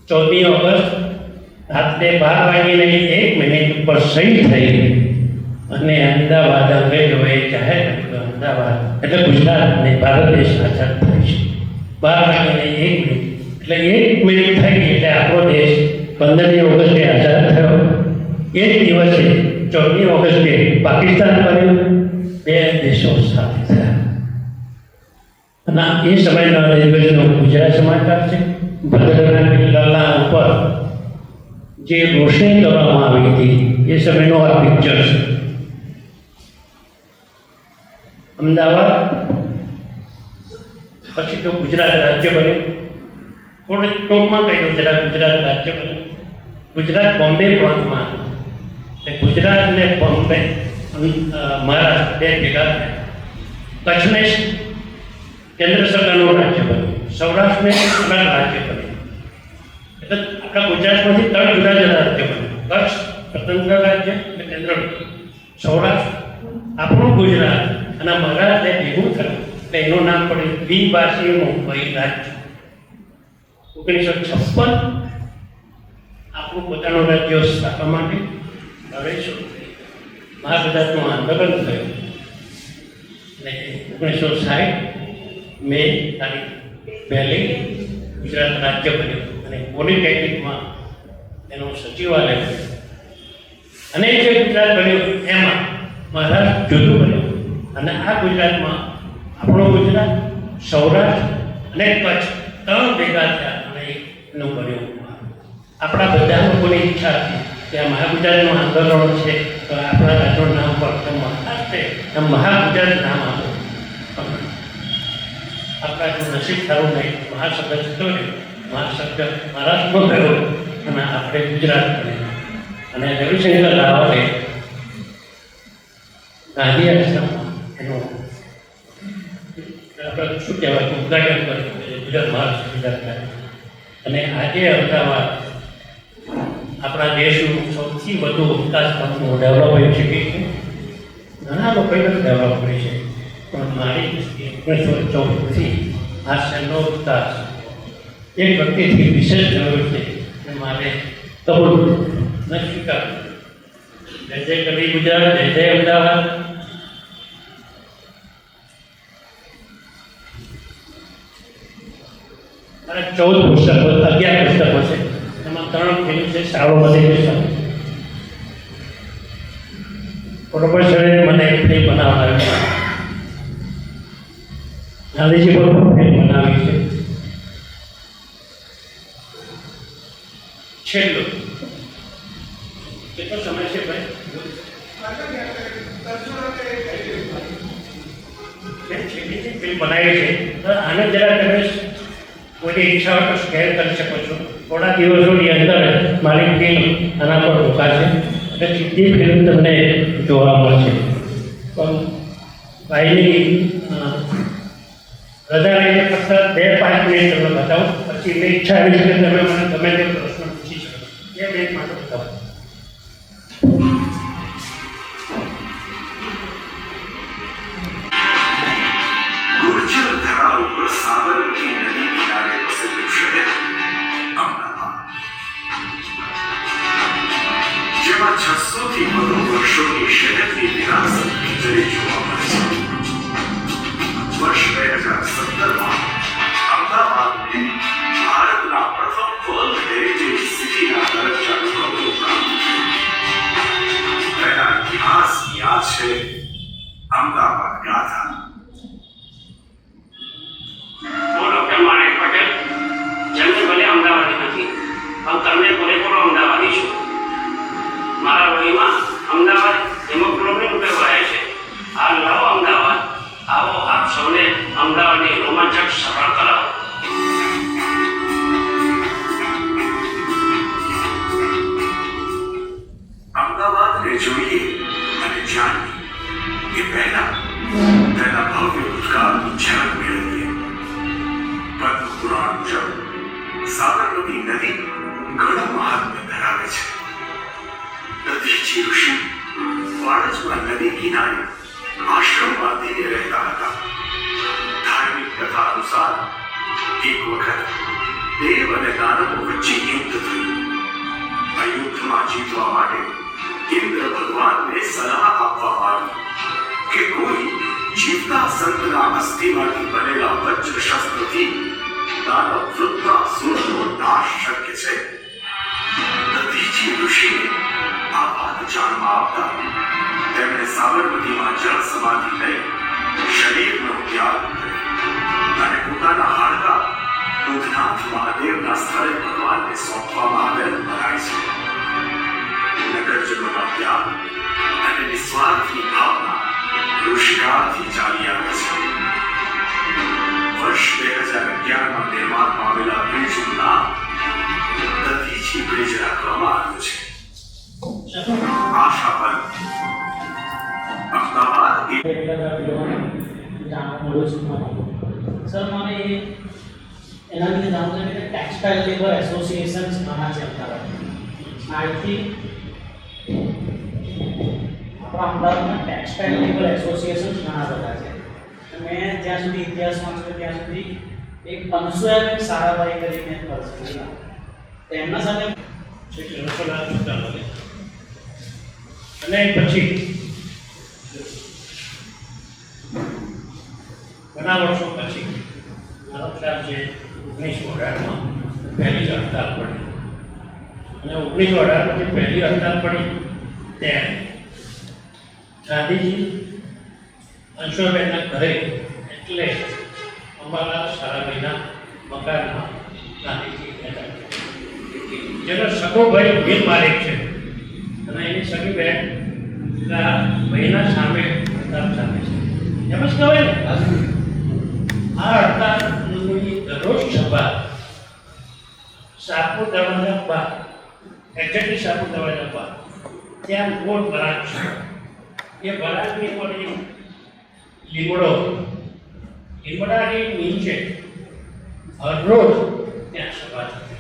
14મી ઓગસ્ટ રાત્રે 12:01 ઉપર સહી થઈ અને અમદાવાદ અંગ્રેજોએ જાહેર કર્યું અમદાવાદ એટલે ગુજરાતને ભારત દેશ આઝાદ થાય છે. 12:01 એટલે 1 મિનિટ થઈ એટલે આપણો દેશ 15મી ઓગસ્ટે આઝાદ થયો. એ જ દિવસે 14મી ઓગસ્ટે પાકિસ્તાન બન્યું. 2 દેશો સ્થાપિત થયા. અને એ સમયના રેલવેનો ગુજરાત સમાચાર છે. ભદ્રના કિલ્લાના ઉપર જે રોશની કરવામાં આવી હતી એ સમયનો આ પિક્ચર છે. અમદાવાદ પછી તો ગુજરાત રાજ્ય બન્યું. થોડું ટૂંકમાં કહ્યું જરા ગુજરાત રાજ્ય બન્યું. ગુજરાત બોમ્બે પ્રાંતમાં ગુજરાત ને બોમ્બે મહારાષ્ટ્ર 2 ભેગા થયા. કચ્છને કેન્દ્ર સરકારનું રાજ્ય બન્યું. સૌરાષ્ટ્રને સરકાર રાજ્ય બન્યું. એટલે આપણા ગુજરાતમાંથી 3 જુદા જુદા રાજ્ય બન્યું. કચ્છ સ્વતંત્ર રાજ્ય અને કેન્દ્ર. સૌરાષ્ટ્ર આપણું ગુજરાત અને મહારાષ્ટ્રને ભેગું થયું એટલે એનું નામ પડ્યું દ્વિભાષી મુંબઈ રાજ્ય. 1956 આપણું પોતાનું રાજ્ય સ્થાપવા માટે લડાઈ શરૂ થઈ. મહાગુજરાતનું આંદોલન થયું અને 1960 મે તારીખ 1 ગુજરાત રાજ્ય બન્યું અને પોલિટેકનિકમાં એનું સચિવાલય બન્યું. અને જે ગુજરાત બન્યું એમાં મહારાષ્ટ્ર જુદું બન્યું અને આ ગુજરાતમાં આપણું ગુજરાત, સૌરાષ્ટ્ર અને કચ્છ 3 ભેગા થયા અને એનું બન્યું. આપણા બધા લોકોની ઈચ્છા હતી કે આ મહાગુજરાતનું આંદોલન છે તો આપણા રાજ્યનું નામ પર મહારાષ્ટ્ર મહાગુજરાત નામ આપો. આપણા જો નસીબ સારું નહીં મહાશબ્દ જતો રહ્યો. મહાશબ્દ મહારાષ્ટ્રમાં ગયો અને આપણે ગુજરાત બન્યું. અને રવિશંકર રાવલે ગાંધી આશ્રમમાં એનું આપણે શું કહેવાય ઉદ્ઘાટન કર્યું ગુજરાત મહારાષ્ટ્ર ગુજરાત. અને આજે અમદાવાદ આપણા દેશનું સૌથી વધુ વિકાસ પામતું ડેવલપ થઈ છે. ઘણા લોકોએ ડેવલપ કરી છે પણ મારી દૃષ્ટિએ 1914થી આ શહેરનો વિકાસ એક વ્યક્તિથી વિશેષ જરૂર છે અને મારે કબૂલ ન સ્વીકાર. જય જય કવિ ગુજરાત, જય જય અમદાવાદ. મારે 14 પુસ્તકો 11 પુસ્તકો છે. એમાં 3 ફિલ્મ છે. સાબરમતી પ્રોફેસરે મને એક ફિલ્મ બનાવડાવી. ગાંધીજી પર ફિલ્મ બનાવી છે. છેલ્લું કેટલો સમય છે ભાઈ? છેલ્લી ફિલ્મ બનાવી છે. આને જરા તમે કોઈની ઈચ્છા હોય તો શેર કરી શકો છો. થોડા દિવસોની અંદર મારી ફિલ્મ આના પર રોકાશે એટલે સીધી ફિલ્મ તમને જોવા મળશે. પણ ભાઈની રજા લઈને ફક્ત 2-5 મિનિટ તમને બતાવું. પછી એની ઈચ્છા એવી છે કે તમે મને ગમે તે પ્રશ્ન પૂછી શકો. 2 મિનિટ માટે બતાવો. ગુર્જર ધરાવતા જેમાં 600 થી વધુ વર્ષોની શહેરની વિરાસત ખીચડી જોવા મળે છે. વર્ષ 2017માં અમદાવાદને ભારતના પ્રથમ વર્લ્ડ હેરિટેજ સિટીના દરજ્જાનું ગૌરવ પ્રાપ્ત થયું. તેના ઇતિહાસની આ છે અમદાવાદ ગાથા. હું ડૉક્ટર માણેક પટેલ જન્મે ભલે અમદાવાદી નથી પણ તમને પૂરેપૂરો અમદાવાદી છું. મારા લોહીમાં અમદાવાદ હિમોગ્લોબિન રૂપે વહે છે. આ લાવો અમદાવાદ, આવો આપ સૌને અમદાવાદની રોમાંચક સફળ કરાવો. અમદાવાદને જોઈએ અને જાણીએ એ પહેલા તેના ભવ્ય ભૂતકાળની ઝલક મેળવીએ. પદ્મ પુરાણ મુજબ સાબરમતી નદી ઘણું મહાત્મ્ય ધરાવે છે. દધીચી ઋષિ વાડજમાં નદી કિનારે આશ્રમ બાંધીને રહેતા હતા. ધાર્મિક કથા અનુસાર એક વખત દેવ અને દાનવો વચ્ચે યુદ્ધ થયું. આ યુદ્ધમાં જીતવા માટે ઇન્દ્ર ભગવાનને સલાહ આપવામાં આવી કે કોઈ જીવતા સંતના અસ્થિમાંથી બનેલા વજ્ર શસ્ત્રથી દાનવ વૃત્રાસુરનો નાશ શક્ય છે. દધીચી ઋષિને આ વાત જાણવા આવતા તેમણે સાબરમતીમાં જળ સમાધિ લઈ શરીરનો ત્યાગ કર્યો અને પોતાના હાડકા દૂધનાથ મહાદેવના સ્થળે ભગવાનને સોંપવામાં આવેલ મનાય છે. નગરજનોના ત્યાગ અને નિસ્વાર્થની ભાવના ઋષિકાળથી ચાલી આવે છે. વર્ષ 2011માં નિર્માણ પામેલા બ્રિજનું નામ દધીચી બ્રિજ રાખવામાં આવ્યું છે. આશા પર અમદાવાદ એ સર મને એના વિશે જાણવું છે કે ટેક્સટાઇલ લેબર એસોસિએશન્સ ઘણા છે અમદાવાદમાં. આઈ થિંક આપણા અમદાવાદમાં ટેક્સટાઇલ લેબર એસોસિએશન્સ ઘણા બધા છે. મેં જ્યાં સુધી ઇતિહાસ વાંચ્યો ત્યાં સુધી એક અનસુયા સારાભાઈ કરીને પર્સન હતા. તેમના સાથે રસોડા ચૂકતા મળે અને પછી ઘણા વર્ષો પછી મારો ખ્યાલ છે 1918માં પહેલી હડતાલ પડી અને 1918 પછી પહેલી હડતાલ પડી ત્યારે ગાંધીજી અંશુબેનના ઘરે એટલે અમારા સારાભાઈના મકાનમાં ગાંધીજી રહેતા. જેનો સગો ભાઈ વીર માલિક છે અને એની સગી બહેન ભાઈના સામે હડતાલ સામે છે. એમ જ કહેવાય ને આ હડતાલની દરરોજ સભા સાપુર દરવાજા બહાર એક્ઝેક્ટલી સાપુર દરવાજા બહાર ત્યાં ગોળ વરાળ છે. એ વરાળની વળી લીમડાની નીચે હરરોજ ત્યાં સભા થતી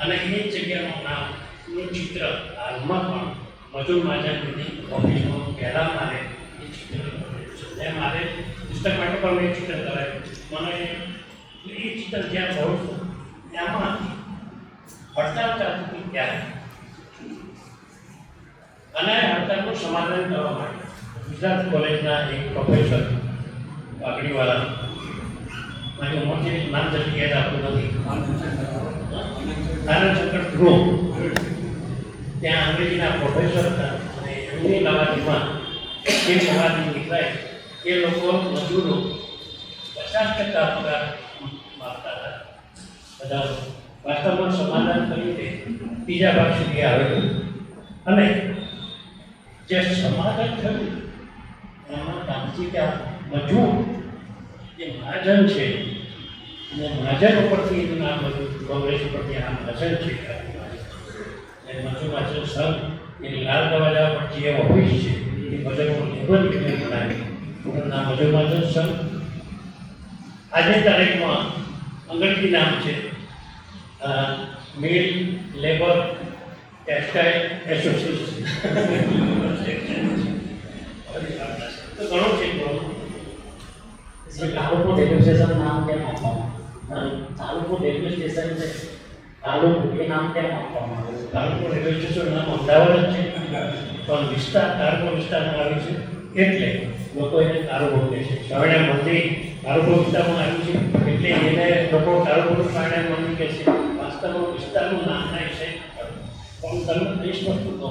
અને એ જગ્યાનું નામ નું ચિત્ર હાલમાં પણ મજૂર માજાની ઓફિસમાં પહેલા મારે એ ચિત્ર ત્યાં મારે પુસ્તક માટે પણ મેં ચિત્ર કરાવ્યું. મને એ ચિત્ર જ્યાં જોઉં છું ત્યાંમાં હડતાલ ચાલતી હતી ત્યારે અને હડતાલનું સમાધાન કરવા માટે ગુજરાત કોલેજના એક પ્રોફેસર પાઘડીવાળા મારી ઉંમરથી નામ જલ્દી યાદ આપતું નથી આનંદશંકર ધ્રુવ ત્યાં અંગ્રેજીના પ્રોફેસર હતા અને એમની લવાદીમાં એ સમાધિ નીકળાય એ લોકો મજૂરો 50% પગાર માગતા હતા. બધા વાસ્તવમાં સમાધાન કરીને ત્રીજા ભાગ સુધી આવેલું અને જે સમાધાન થયું એમાં ગાંધી ત્યાં મજૂર જે મહાજન છે અને મહાજન ઉપરથી એનું નામ બધું કોંગ્રેસ ઉપરથી આ મહાજન છે એ મજૂર મહાજન સંઘ એ લાલ દરવાજા પર જે ઓફિસ છે એ મજૂરો લેબર યુનિયન બનાવી એનું નામ મજૂર મહાજન સંઘ. આજની તારીખમાં અંગ્રેજી નામ છે મિલ લેબર ટેક્સટાઇલ એસોસિએશન. તો ઘણું છે. તાલુકો રેલવે સ્ટેશન નામ કેમ આપવાનું? તાલુકો રેલવે સ્ટેશન છે તાલુકો એ નામ કેમ આપવામાં આવ્યું? કારણપુર રેલવે સ્ટેશન નામ અમદાવાદ જ છે પણ વિસ્તાર કારણપુર વિસ્તારમાં આવ્યું છે એટલે લોકો એને કારણપુર કહે છે. સ્વામિનારાયણ મંદિર કારણપુર વિસ્તારમાં આવ્યું છે એટલે એને લોકો કારણપુર સ્વામિનારાયણ મંદિર કહે છે. વાસ્તવમાં વિસ્તારનું નામ થાય છે પણ તમે દેશ વસ્તુ કહો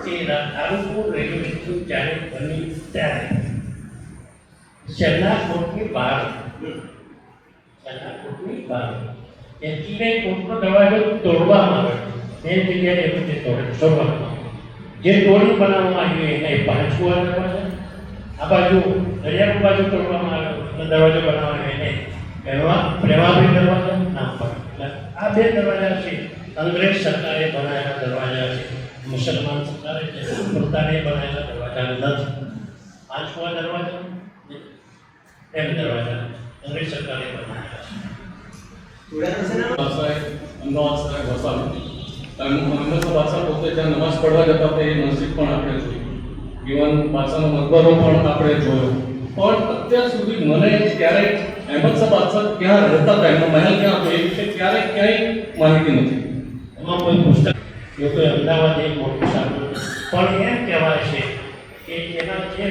કે કારણપુર રેલવે સ્ટેશન જ્યારે બન્યું ત્યારે શહેરના કોર્ટની બહાર એટલે કોર્ટનો દરવાજો તોડવામાં આવ્યો. એ જગ્યાએ એવું તે તોડવામાં જે તોડી બનાવવામાં આવ્યું એને 5 કુવા દરવાજા, આ બાજુ દરિયા બાજુ તોડવામાં આવ્યો દરવાજો બનાવવાનો એને પ્રેમાભી દરવાજા નામ પડે. આ 2 દરવાજા છે અંગ્રેજ સરકારે બનાવેલા દરવાજા છે, મુસલમાન સરકારે પોતાને બનાવેલા દરવાજા નથી. 5 કુવા દરવાજા એમ દરવાજા અંગ્રેજ સરકારે બનાવેલા છે. અમદાવાદ શહેર વસાવી હંમેશા બાદશાહ પોતે જ્યાં નમાઝ પડવા જતા હતા એ મસ્જિદ પણ આપણે જોઈ, ઇવન બાદશાહનો મકબરો પણ આપણે જોયો. પણ અત્યાર સુધી મને ક્યારેય અહેમદ શાહ બાદશાહ ક્યાં રહેતા હતા, એમનો મહેલ ક્યાં હતો એ વિશે ક્યારેય ક્યાંય માહિતી નથી. એમાં કોઈ પુસ્તક લોકોએ અમદાવાદ એક મોટું સાંભળ્યું પણ એમ કહેવાય છે કે એના જે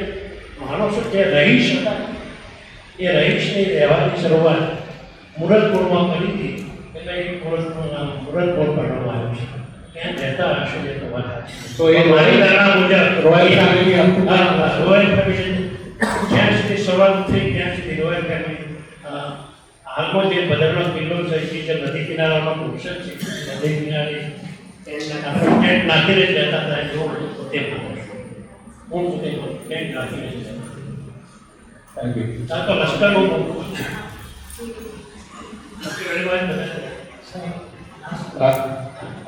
માણસો જે રહીશ હતા એ રહીશની રહેવાની શરૂઆત મુરદપુરમાં કરી હતી. એટલે એ મુરદપુર નામ મુરદપુર કરવામાં આવ્યું છે. ત્યાં રહેતા હશે એ તો વાત છે. તો એ મારી ધારણા મુજબ રોયલ ફેમિલી હતું. રોયલ ફેમિલી જ્યાં સુધી શરૂઆત થઈ ત્યાં સુધી રોયલ ફેમિલી હાલમાં જે બદરનો કિલ્લો છે એ જે નદી કિનારાનો વૃક્ષ છે નદી કિનારે આપણે ટેન્ટ નાખીને જ રહેતા હતા જો તે હું પોતે ટેન્ટ નાખીને જ રહેતા. Thank you. આ તો લશ્કરનું મોટું છે.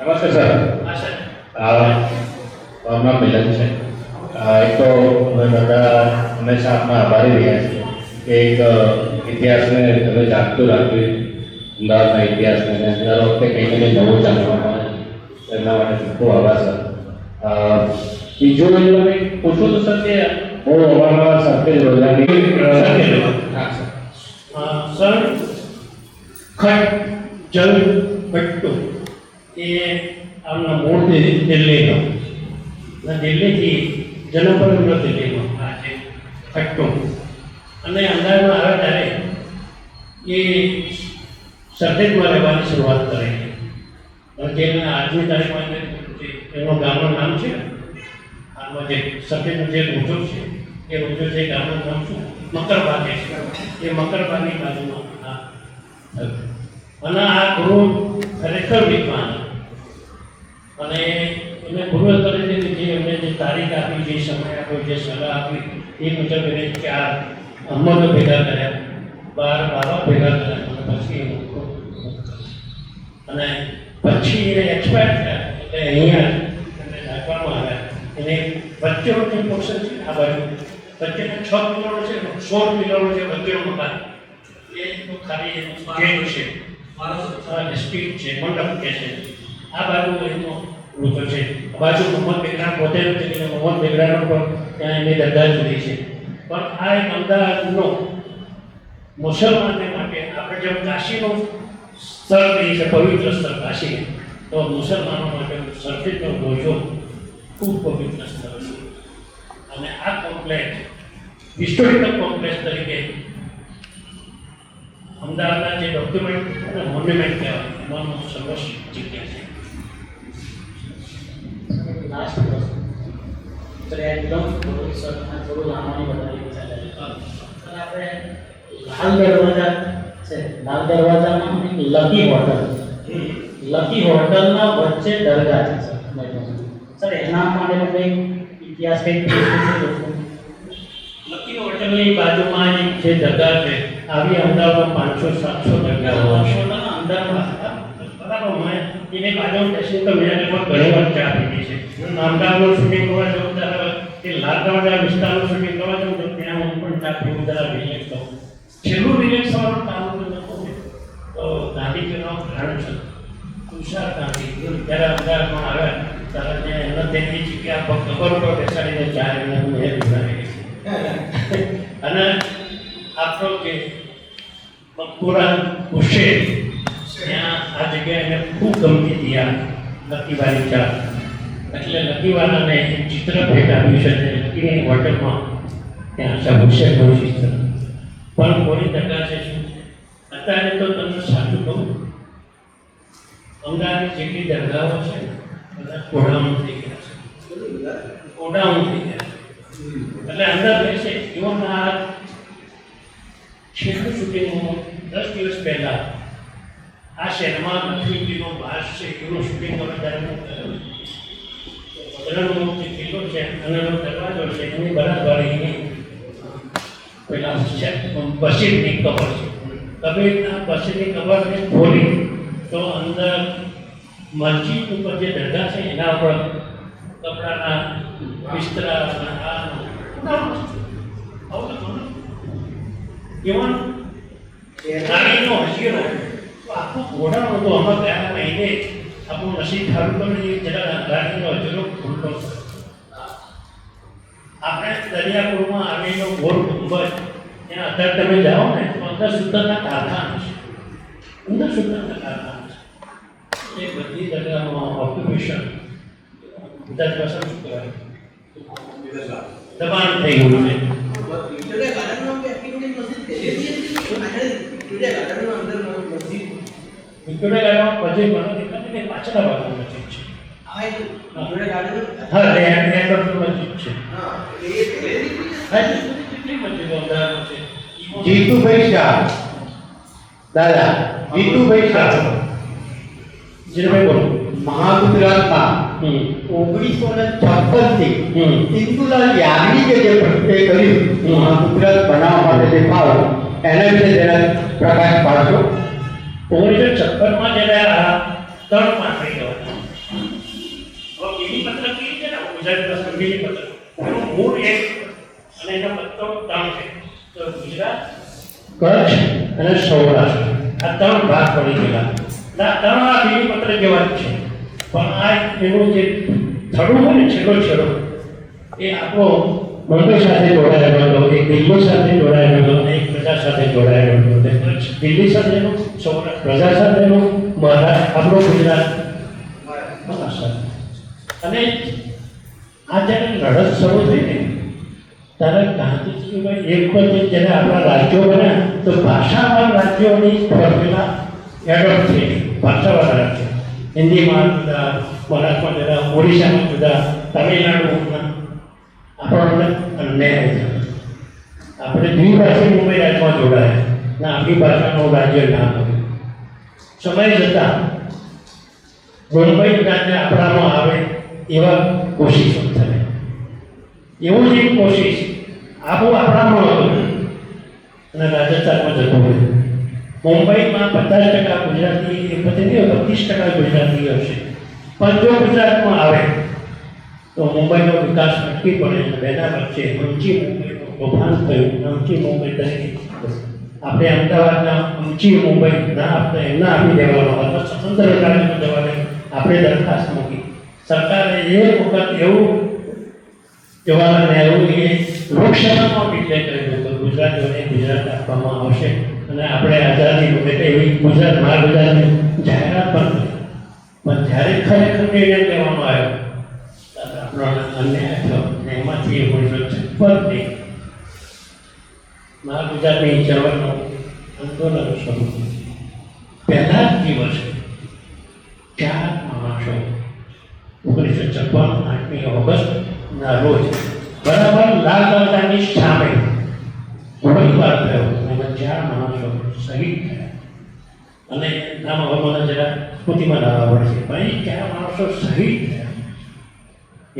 નમસ્તે સર. આ સાહેબ મારું નામ મિલન છે. એક તો અમે બધા હંમેશા આપના આભારી રહ્યા છીએ કે એક ઇતિહાસને તમે જાગતું રાખ્યું, અમદાવાદના ઇતિહાસને અને દર વખતે કંઈક ને કંઈ નવું જાણવા મળે એમના માટે ખૂબ આભાર સર. બીજું એ તમે પૂછો તો સર કે બહુ અવારનવાર સરખેજ રોજગારી હા સર. સર ખટ જલ ભટ્ટો એ આમના મૂળ દિલ્હીનો દિલ્હીથી જન્મ પડેલો દિલ્હીનો આ છે ખટ્ટો. અને અમદાવાદમાં આવે ત્યારે એ સરખેજમાં રહેવાની શરૂઆત કરે છે. જેના આજની તારીખમાં એનું ગામનું નામ છે હાલમાં જે સરખેજનો જે રોજો છે એ રોજો છે ગામનું નામ શું મકરબાગે છે. એ મકરબાગની બાજુમાં અને આ ગુરુ ખરેખર વિદ્વાન અને એને ગુરુ તરીકે જે એમને જે તારીખ આપી, જે સમય આપ્યો, જે સલાહ આપી એ મુજબ એને 4 અહમદો ભેગા કર્યા, 12 બાબા ભેગા કર્યા અને પછી એને એક્સપાયર થયા એટલે અહીંયા એને રાખવામાં આવ્યા. એને વચ્ચેનો જે પોર્શન છે આ બાજુ વચ્ચેનો 6 કિલોનો છે, 16 કિલોનો છે વચ્ચેનો મકાન એ તો ખાલી ગેટ છે, સ્ટ્રીટ છે, મંડપ કે છે. આ બાજુ એનો લોકો છે. આ બાજુ મોહમ્મદ બેગડા પોતે નથી કે મોહમ્મદ બેગડાનો પણ ત્યાં એની દરગાહ જુદી છે. પણ આ એક અમદાવાદનો મુસલમાનને માટે આપણે જેમ કાશીનું સ્થળ કહીએ છીએ પવિત્ર સ્થળ કાશી, તો મુસલમાનો માટે સરખેજનો રોજો ખૂબ પવિત્ર સ્થળ છે. અને આ કોમ્પ્લેક્સ હિસ્ટોરિકલ કોમ્પ્લેક્સ તરીકે અમદાવાદના જે ડોક્યુમેન્ટ અને મોન્યુમેન્ટ કહેવાય એમાંનું સર્વસ્વ જગ્યા છે. લાસ્ટ પ્રશ્ન સર એકદમ થોડું લાંબાની વધારી ચાલે. સર આપણે લાલ દરવાજા છે, લાલ દરવાજામાં એક લકી હોટલ, લકી હોટલના વચ્ચે દરગાહ છે સર એના માટે કંઈક ઇતિહાસ કંઈક લકી હોટલની બાજુમાં જે દરગાહ છે આવી અમદાવાદમાં 500-700 દરગાહો છે. અંદરમાં બરાબર મેં એને બાજુમાં બેસી તો મેં લગભગ ઘણી વાર ચા પીધી છે. નામદારનું શૂટિંગ કરવા જવું ત્યારે એ લાલ દરવાજા વિસ્તારનું શૂટિંગ કરવા જવું તો ત્યાં હું પણ ચા પીવું જરા રિલેક્સ થવું. છેલ્લું રિલેક્સ થવાનું કામ નતું તો ગાંધીજીનો ગ્રહણ છે તુષાર ગાંધી જ્યારે અમદાવાદમાં આવ્યા ત્યારે મેં એમને તેમની જગ્યા પર ખબર ઉપર બેસાડીને ચા એમને મેં પીવડાવી અને આપણો જે મકબૂરા હુસેન ત્યાં આ જગ્યા એને ખૂબ ગમતી હતી આ લકીવાળી ચા. એટલે લકીવાલાને એક ચિત્ર ભેટ આપ્યું છે તે લકીની હોટલમાં ત્યાં અભિષેકનું ચિત્ર. પણ કોઈ ટકા છે શું અત્યારે તો તમને સાચું કહું, અમદાવાદની જેટલી દરગાહો છે બધા ગોડાઉન થઈ ગયા છે, ગોડાઉન થઈ ગયા છે. એટલે અંદર રહેશે જીવનના છેલ્લું શૂટિંગ 10 દિવસ પહેલા આ શહેરમાં લક્ષ્મીજીનો વાસ છે એનું શૂટિંગ અમે ત્યારે જે કિલ્લો છે અને દરવાજો છે એની બરાબર પેલા બશીરની કબર છે. કબીરના બશીરની કબરને ખોલી તો અંદર મસ્જિદ ઉપર જે દરગાહ છે એના ઉપર કપડાના બિસ્તરા ઇવન ગાડીનો હજીરો આખું ઘોડાનો તો અમે ગયા મહિને આપણું નસીબ સારું કરી જરા ગાડીનો હજીરો ખુલ્લો. આપણે દરિયાપુરમાં આવેલો ગોળ ગુંબજ ત્યાં અત્યારે તમે જાઓ ને તો અંદર સુતરના કારખાના છે, અંદર સુતરના કારખાના છે. એ બધી જગ્યામાં ઓક્યુપેશન બધા જ પસંદ શું કહેવાય દબાણ થઈ ગયું છે. વિક્ટોરિયા ગાર્ડનમાં પછી મને દેખાતું કે પાછળના ભાગમાં મસ્જિદ છે. હા, એન્ડ ઓફ મસ્જિદ છે. કેટલી મસ્જિદો અમદાવાદમાં છે? જીતુભાઈ શાહ, દાદા જીતુભાઈ શાહ જીતુભાઈ બોલો. મહાગુજરાતમાં 1956 થી ઇન્દુલાલ યાજ્ઞિકે જે પ્રત્યય કર્યું મહાગુજરાત બનાવવા માટે જે ભાવ એના વિશે જરા પ્રકાશ પાડશો. 1956માં જ્યારે આ ત્રણ પાટડી ગયો હવે બીજી પત્ર કઈ છે ને ગુજરાત બીજી પત્ર એનું મૂળ એક અને એના પત્રો ત્રણ છે. તો ગુજરાત, કચ્છ અને સૌરાષ્ટ્ર આ ત્રણ ભાગ પડી ગયેલા. ત્રણ આ બીજી પત્ર જેવા જ છે, પણ આ એનું જે થડું હોય ને છેલ્લો એ આપણો મુંબઈ સાથે જોડાયેલો હતો, એક દિલ્હી સાથે જોડાયેલો હતો અને એક પ્રજા સાથે જોડાયેલો હતો. દિલ્હી સાથેનું, સૌરાષ્ટ્ર પ્રજા સાથેનું, મહારાષ્ટ્ર આપણો ગુજરાત. અને આ જ્યારે લડત શરૂ થઈ ને ત્યારે ગાંધીજીભાઈ એક વખતે જ્યારે આપણા રાજ્યો બન્યા તો ભાષાવાળા રાજ્યોની ફોર્મ્યુલા એડોપ્ટ થઈ. ભાષાવાળા રાજ્યો હિન્દીમાં જુદા, મરાઠમાં જુદા, ઓડિશામાં જુદા, તમિલનાડુમાં આપણને અન્યાય થયો. આપણે દ્વિભાષી મુંબઈ રાજ્યમાં જોડાયા ને આપણી ભાષાનું રાજ્ય ના કર્યું. સમય જતાં મુંબઈ રાજ્ય આપણામાં આવે એવા કોશિશો થાય. એવું જ એક કોશિશ આપણામાં હતું અને રાજસ્થાનમાં જતું રહ્યું. મુંબઈમાં 50% ગુજરાતી, એ પછી નહીં 25% ગુજરાતી હશે, પણ જો ગુજરાતમાં આવે તો મુંબઈનો વિકાસ અટકી પડે. બેના વચ્ચે ઊંચી મુંબઈનું તોફાન થયું. ઊંચી મુંબઈ તરીકે આપણે અમદાવાદના ઊંચી મુંબઈ ના આપણે એમના આપી દેવાનો અથવા સ્વતંત્ર કાર્યમાં જવાની આપણે દરખાસ્ત મૂકી. સરકારે એ વખત એવું જવાહરલાલ નહેરુએ લોકસભામાં ડિક્લેર કર્યું કે ગુજરાતીઓને ગુજરાત આપવામાં આવશે અને આપણે આઝાદી એટલે એવી ગુજરાત મહાગુજરાતની જાહેરાત પણ કરી. પણ જ્યારે ખરેખર નિર્ણય લેવામાં આવ્યો આપણો અન્યાય થયો અને એમાંથી 1956 મહાગુજરાતની ચળવળનું આંદોલન શરૂ થયું. પહેલા જ દિવસે 4 માણસો 1956 8મી ઓગસ્ટના રોજ બરાબર લાલ દરવાજાની સામે ગોળીબાર થયો અને 4 માણસો શહીદ થયા. અને નામ હવે મને જરા સ્મૃતિમાં લાવવા પડશે, પણ એ 4 માણસો શહીદ થયા.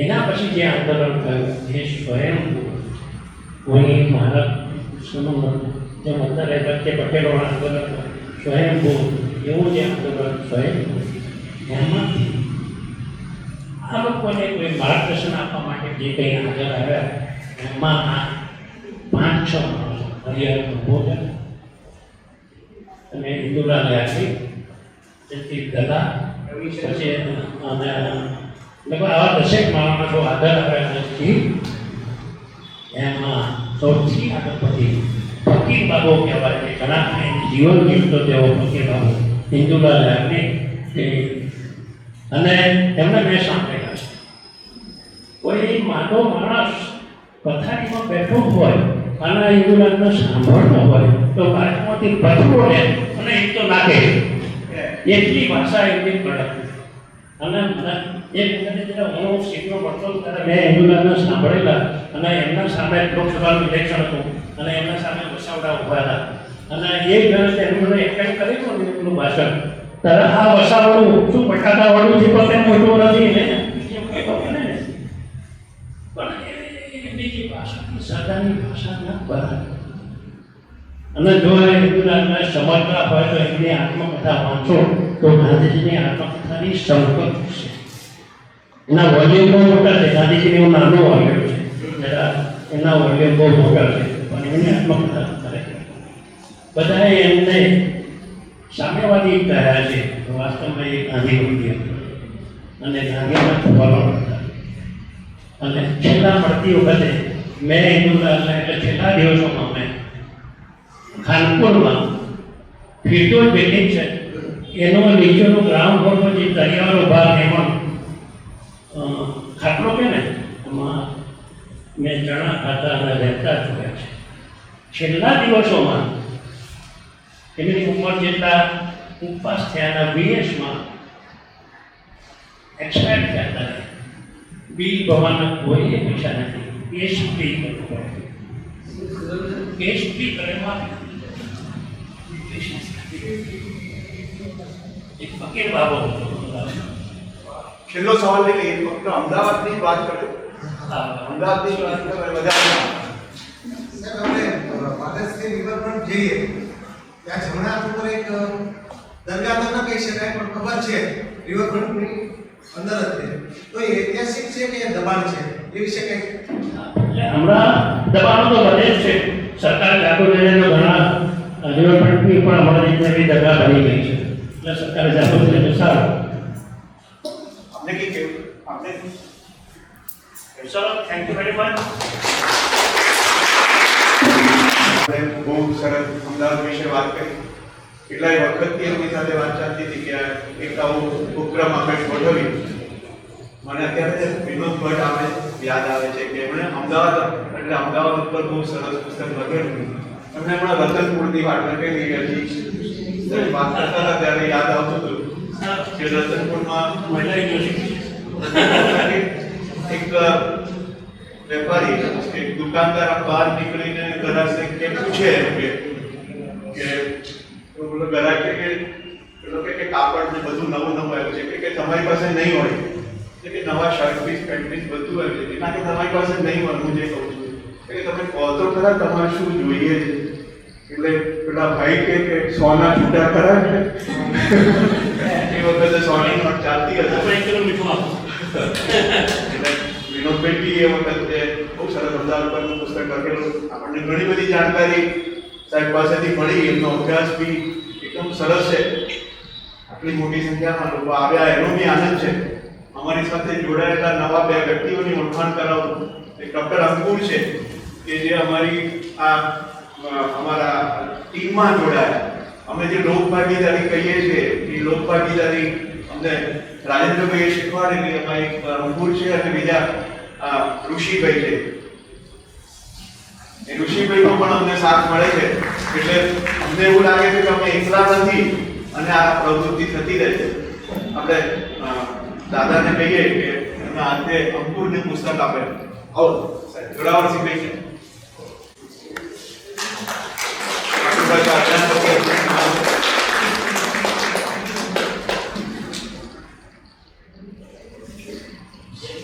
એના પછી જે આંદોલન થયું એ સ્વયં કોઈની ભારત જે મંદિરે વચ્ચે પટેલોનું આંદોલન સ્વયંભૂ એવું જે આંદોલન સ્વયંભૂ એમાંથી આ લોકોને કોઈ માર્ગદર્શન આપવા માટે જે કંઈ આગળ આવ્યા એમાં આ 5-6 માણસો હરિયાણાનું ભોજન અને ઇન્દુલાલ યાજ્ઞિક, જેથી ગદા પછી અને લગભગ આવા 10 માણસો આગળ આવ્યા નથી. એમાં સૌથી આગળ પછી ફકીર બાબુ કહેવાય છે. ઘણા જીવન જીવતો તેઓ ફકીર બાબુ ઇન્દુલાલ યાજ્ઞિક અને એમને મેં સાંભળેલા છે. કોઈ માનો માણસ પથારીમાં બેઠો હોય અને યુવરાજને સાંભળતો હોય તો બાજુમાંથી પથરો લે અને એક તો નાખે. એટલી ભાષા એમની કડક. અને એક વખતે જ્યારે હું સીટનો પડતો ત્યારે મેં યુવરાજને સાંભળેલા અને એમના સામે લોકસભાનું ઇલેક્શન હતું અને એમના સામે વસાવડા ઉભા હતા અને એ વખતે એમણે એટેન્ડ કરેલું ને એમનું ભાષણ ત્યારે આ વસાવડું શું બટાકાવાળું જે પોતે મોટું નથી ને એમ કહેતો બને ને પણ એમની જે ભાષાની સાદાની ભાષાના બરાબર. અને જો એ હિન્દુરાજને સમજતા હોય તો એમની આત્મકથા વાંચો તો ગાંધીજીની આત્મકથાની સમકક્ષ છે. એના વોલ્યુમ બહુ મોટા છે. ગાંધીજીની હું નાનો વોલ્યુમ છે જરા એના વોલ્યુમ બહુ મોટા છે પણ એમની આત્મકથા ખરેખર બધાએ એમને સામ્યવાદી કહ્યા છે. વાસ્તવમાં એ ગાંધીવાદી હતા અને ગાંધીના ફોલો હતા. અને છેલ્લા મળતી વખતે મેં હિન્દુરાજને એટલે છેલ્લા દિવસોમાં મેં ખાનપુરમાં ફીટો બિલ્ડિંગ છે એનો નીચેનો ગ્રાઉન્ડ ફ્લોર પર જે દરિયાવાળો ભાગ એમાં ખાટલો કે ને એમાં મેં ચણા ખાતા અને રહેતા જોયા છે. છેલ્લા દિવસોમાં એમની ઉંમર જેટલા ઉપવાસ થયાના વીએસમાં એક્સપાયર થયા હતા. બિલ ભરવાના કોઈ પૈસા નથી. કેશ ફ્રી કરવું પડે. કેશ ફ્રી કરેમાં એક ફકીર બાબો હતો. છેલ્લો સવાલ એ કે ફક્ત અમદાવાદની વાત કરો. અમદાવાદની વાત કરો વધારે સાહેબ આપણે પાદરશ્રી રિવરફ્રન્ટ જઈએ ત્યાં જમણા હાથ ઉપર એક દરગાહ તો ન કહી શકાય પણ ખબર છે રિવરફ્રન્ટની અંદર જ છે. તો એ ઐતિહાસિક છે કે દબાણ છે એ વિશે કંઈક એટલે હમણાં દબાણો તો વધે જ છે. સરકાર જાગો લઈને ઘણા રિવરફ્રન્ટની પણ અમારી રીતે એવી દરગાહ બની ગઈ છે. એટલે સરકારે જાગો લઈને તો સારું. આપને કઈ કેવું આપને ચલો થેન્ક યુ વેરી મચ. આપણે બહુ સરસ અમદાવાદ વિશે વાત કરી. કેટલાય વખતથી એમની સાથે વાત ચાલતી હતી કે એક આવો ઉપક્રમ આપણે ગોઠવી. મને અત્યારે વિનોદ ભટ્ટ આવે યાદ આવે છે કે એમણે અમદાવાદ એટલે અમદાવાદ ઉપર બહુ સરસ પુસ્તક લખેલું. એમણે હમણાં રતનપુરની વાત લખેલી હતી. વાત કરતા હતા ત્યારે યાદ આવતું હતું કે રતનપુરમાં મહિલા યુનિવર્સિટી એક વેપારી એક દુકાનદાર બહાર નીકળીને ગ્રાહકને કે પૂછે કે બોલો ગ્રાહક કે પેલો કે કાપડ ને બધું નવું નવું આવ્યું છે કે તમારી પાસે નહીં હોય કે નવા શર્ટ પીસ પેન્ટ પીસ બધું આવ્યું છે ના કે તમારી પાસે નહીં હોય. હું જે કહું છું કે તમે કહો તો ખરા તમારે શું જોઈએ છે. એટલે પેલા ભાઈ કે સોના છૂટા ખરા છે. એ વખતે સોની નોટ ચાલતી હતી. આપણે એક કિલો મીઠું આપો. એટલે વિનોદભાઈ એ વખતે બહુ સરસ અમદાવાદ પરનું પુસ્તક લખેલું. આપણને ઘણી બધી જાણકારી સાહેબ પાસેથી મળી. એમનો અભ્યાસ બી એકદમ સરસ છે. આટલી મોટી સંખ્યામાં લોકો આવ્યા એનો બી આનંદ છે. અમારી સાથે જોડાયેલા નવા બે વ્યક્તિઓની ઓળખાણ કરાવું. એક ડૉક્ટર અંકુર છે કે જે અમારી અમારા ટીમમાં જોડાયા. અમે જે લોકભાગીદારી કહીએ છીએ એ લોકભાગીદારી અમને રાજેન્દ્રભાઈએ શીખવાડેલી. એમાં એક અંકુર છે અને બીજા ઋષિભાઈ છે. એ ઋષિભાઈનો પણ અમને સાથ મળે છે. એટલે અમને એવું લાગે છે કે અમે એકલા નથી અને આ પ્રવૃત્તિ થતી રહે છે. આપણે દાદાને કહીએ કે એમના હાથે અંકુરને પુસ્તક આપે. આવો સાહેબ જોડાવરસિંહ ભાઈ છે.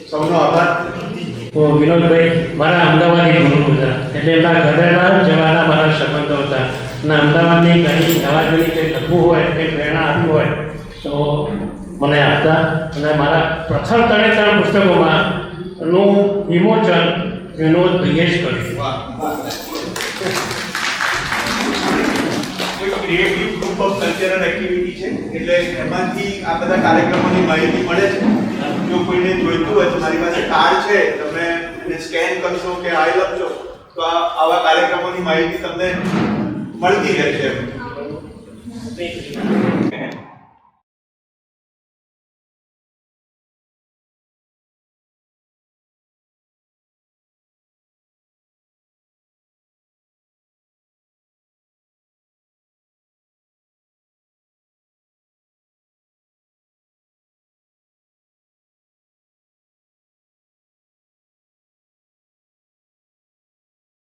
સૌનો આભાર. તો વિનોદભાઈ મારા અમદાવાદની મૂળ હતા એટલે એમના ઘરેના જવાના મારા સંબંધો હતા અને અમદાવાદની ઘણી નવાજની કંઈ લખવું હોય કંઈ પ્રેરણા આપવી હોય તો મને આપતા. અને મારા પ્રથમ ત્રણ પુસ્તકોમાં નું વિમોચન વિનોદભાઈએ જ કર્યું. Creative group of cultural activity છે એટલે એમાંથી આ બધા કાર્યક્રમોની માહિતી મળે છે. જો કોઈને જોઈતું હોય તો મારી પાસે કાર્ડ છે. તમે એને સ્કેન કરશો કે આઈ લખશો તો આવા કાર્યક્રમોની માહિતી તમને મળતી રહેશે.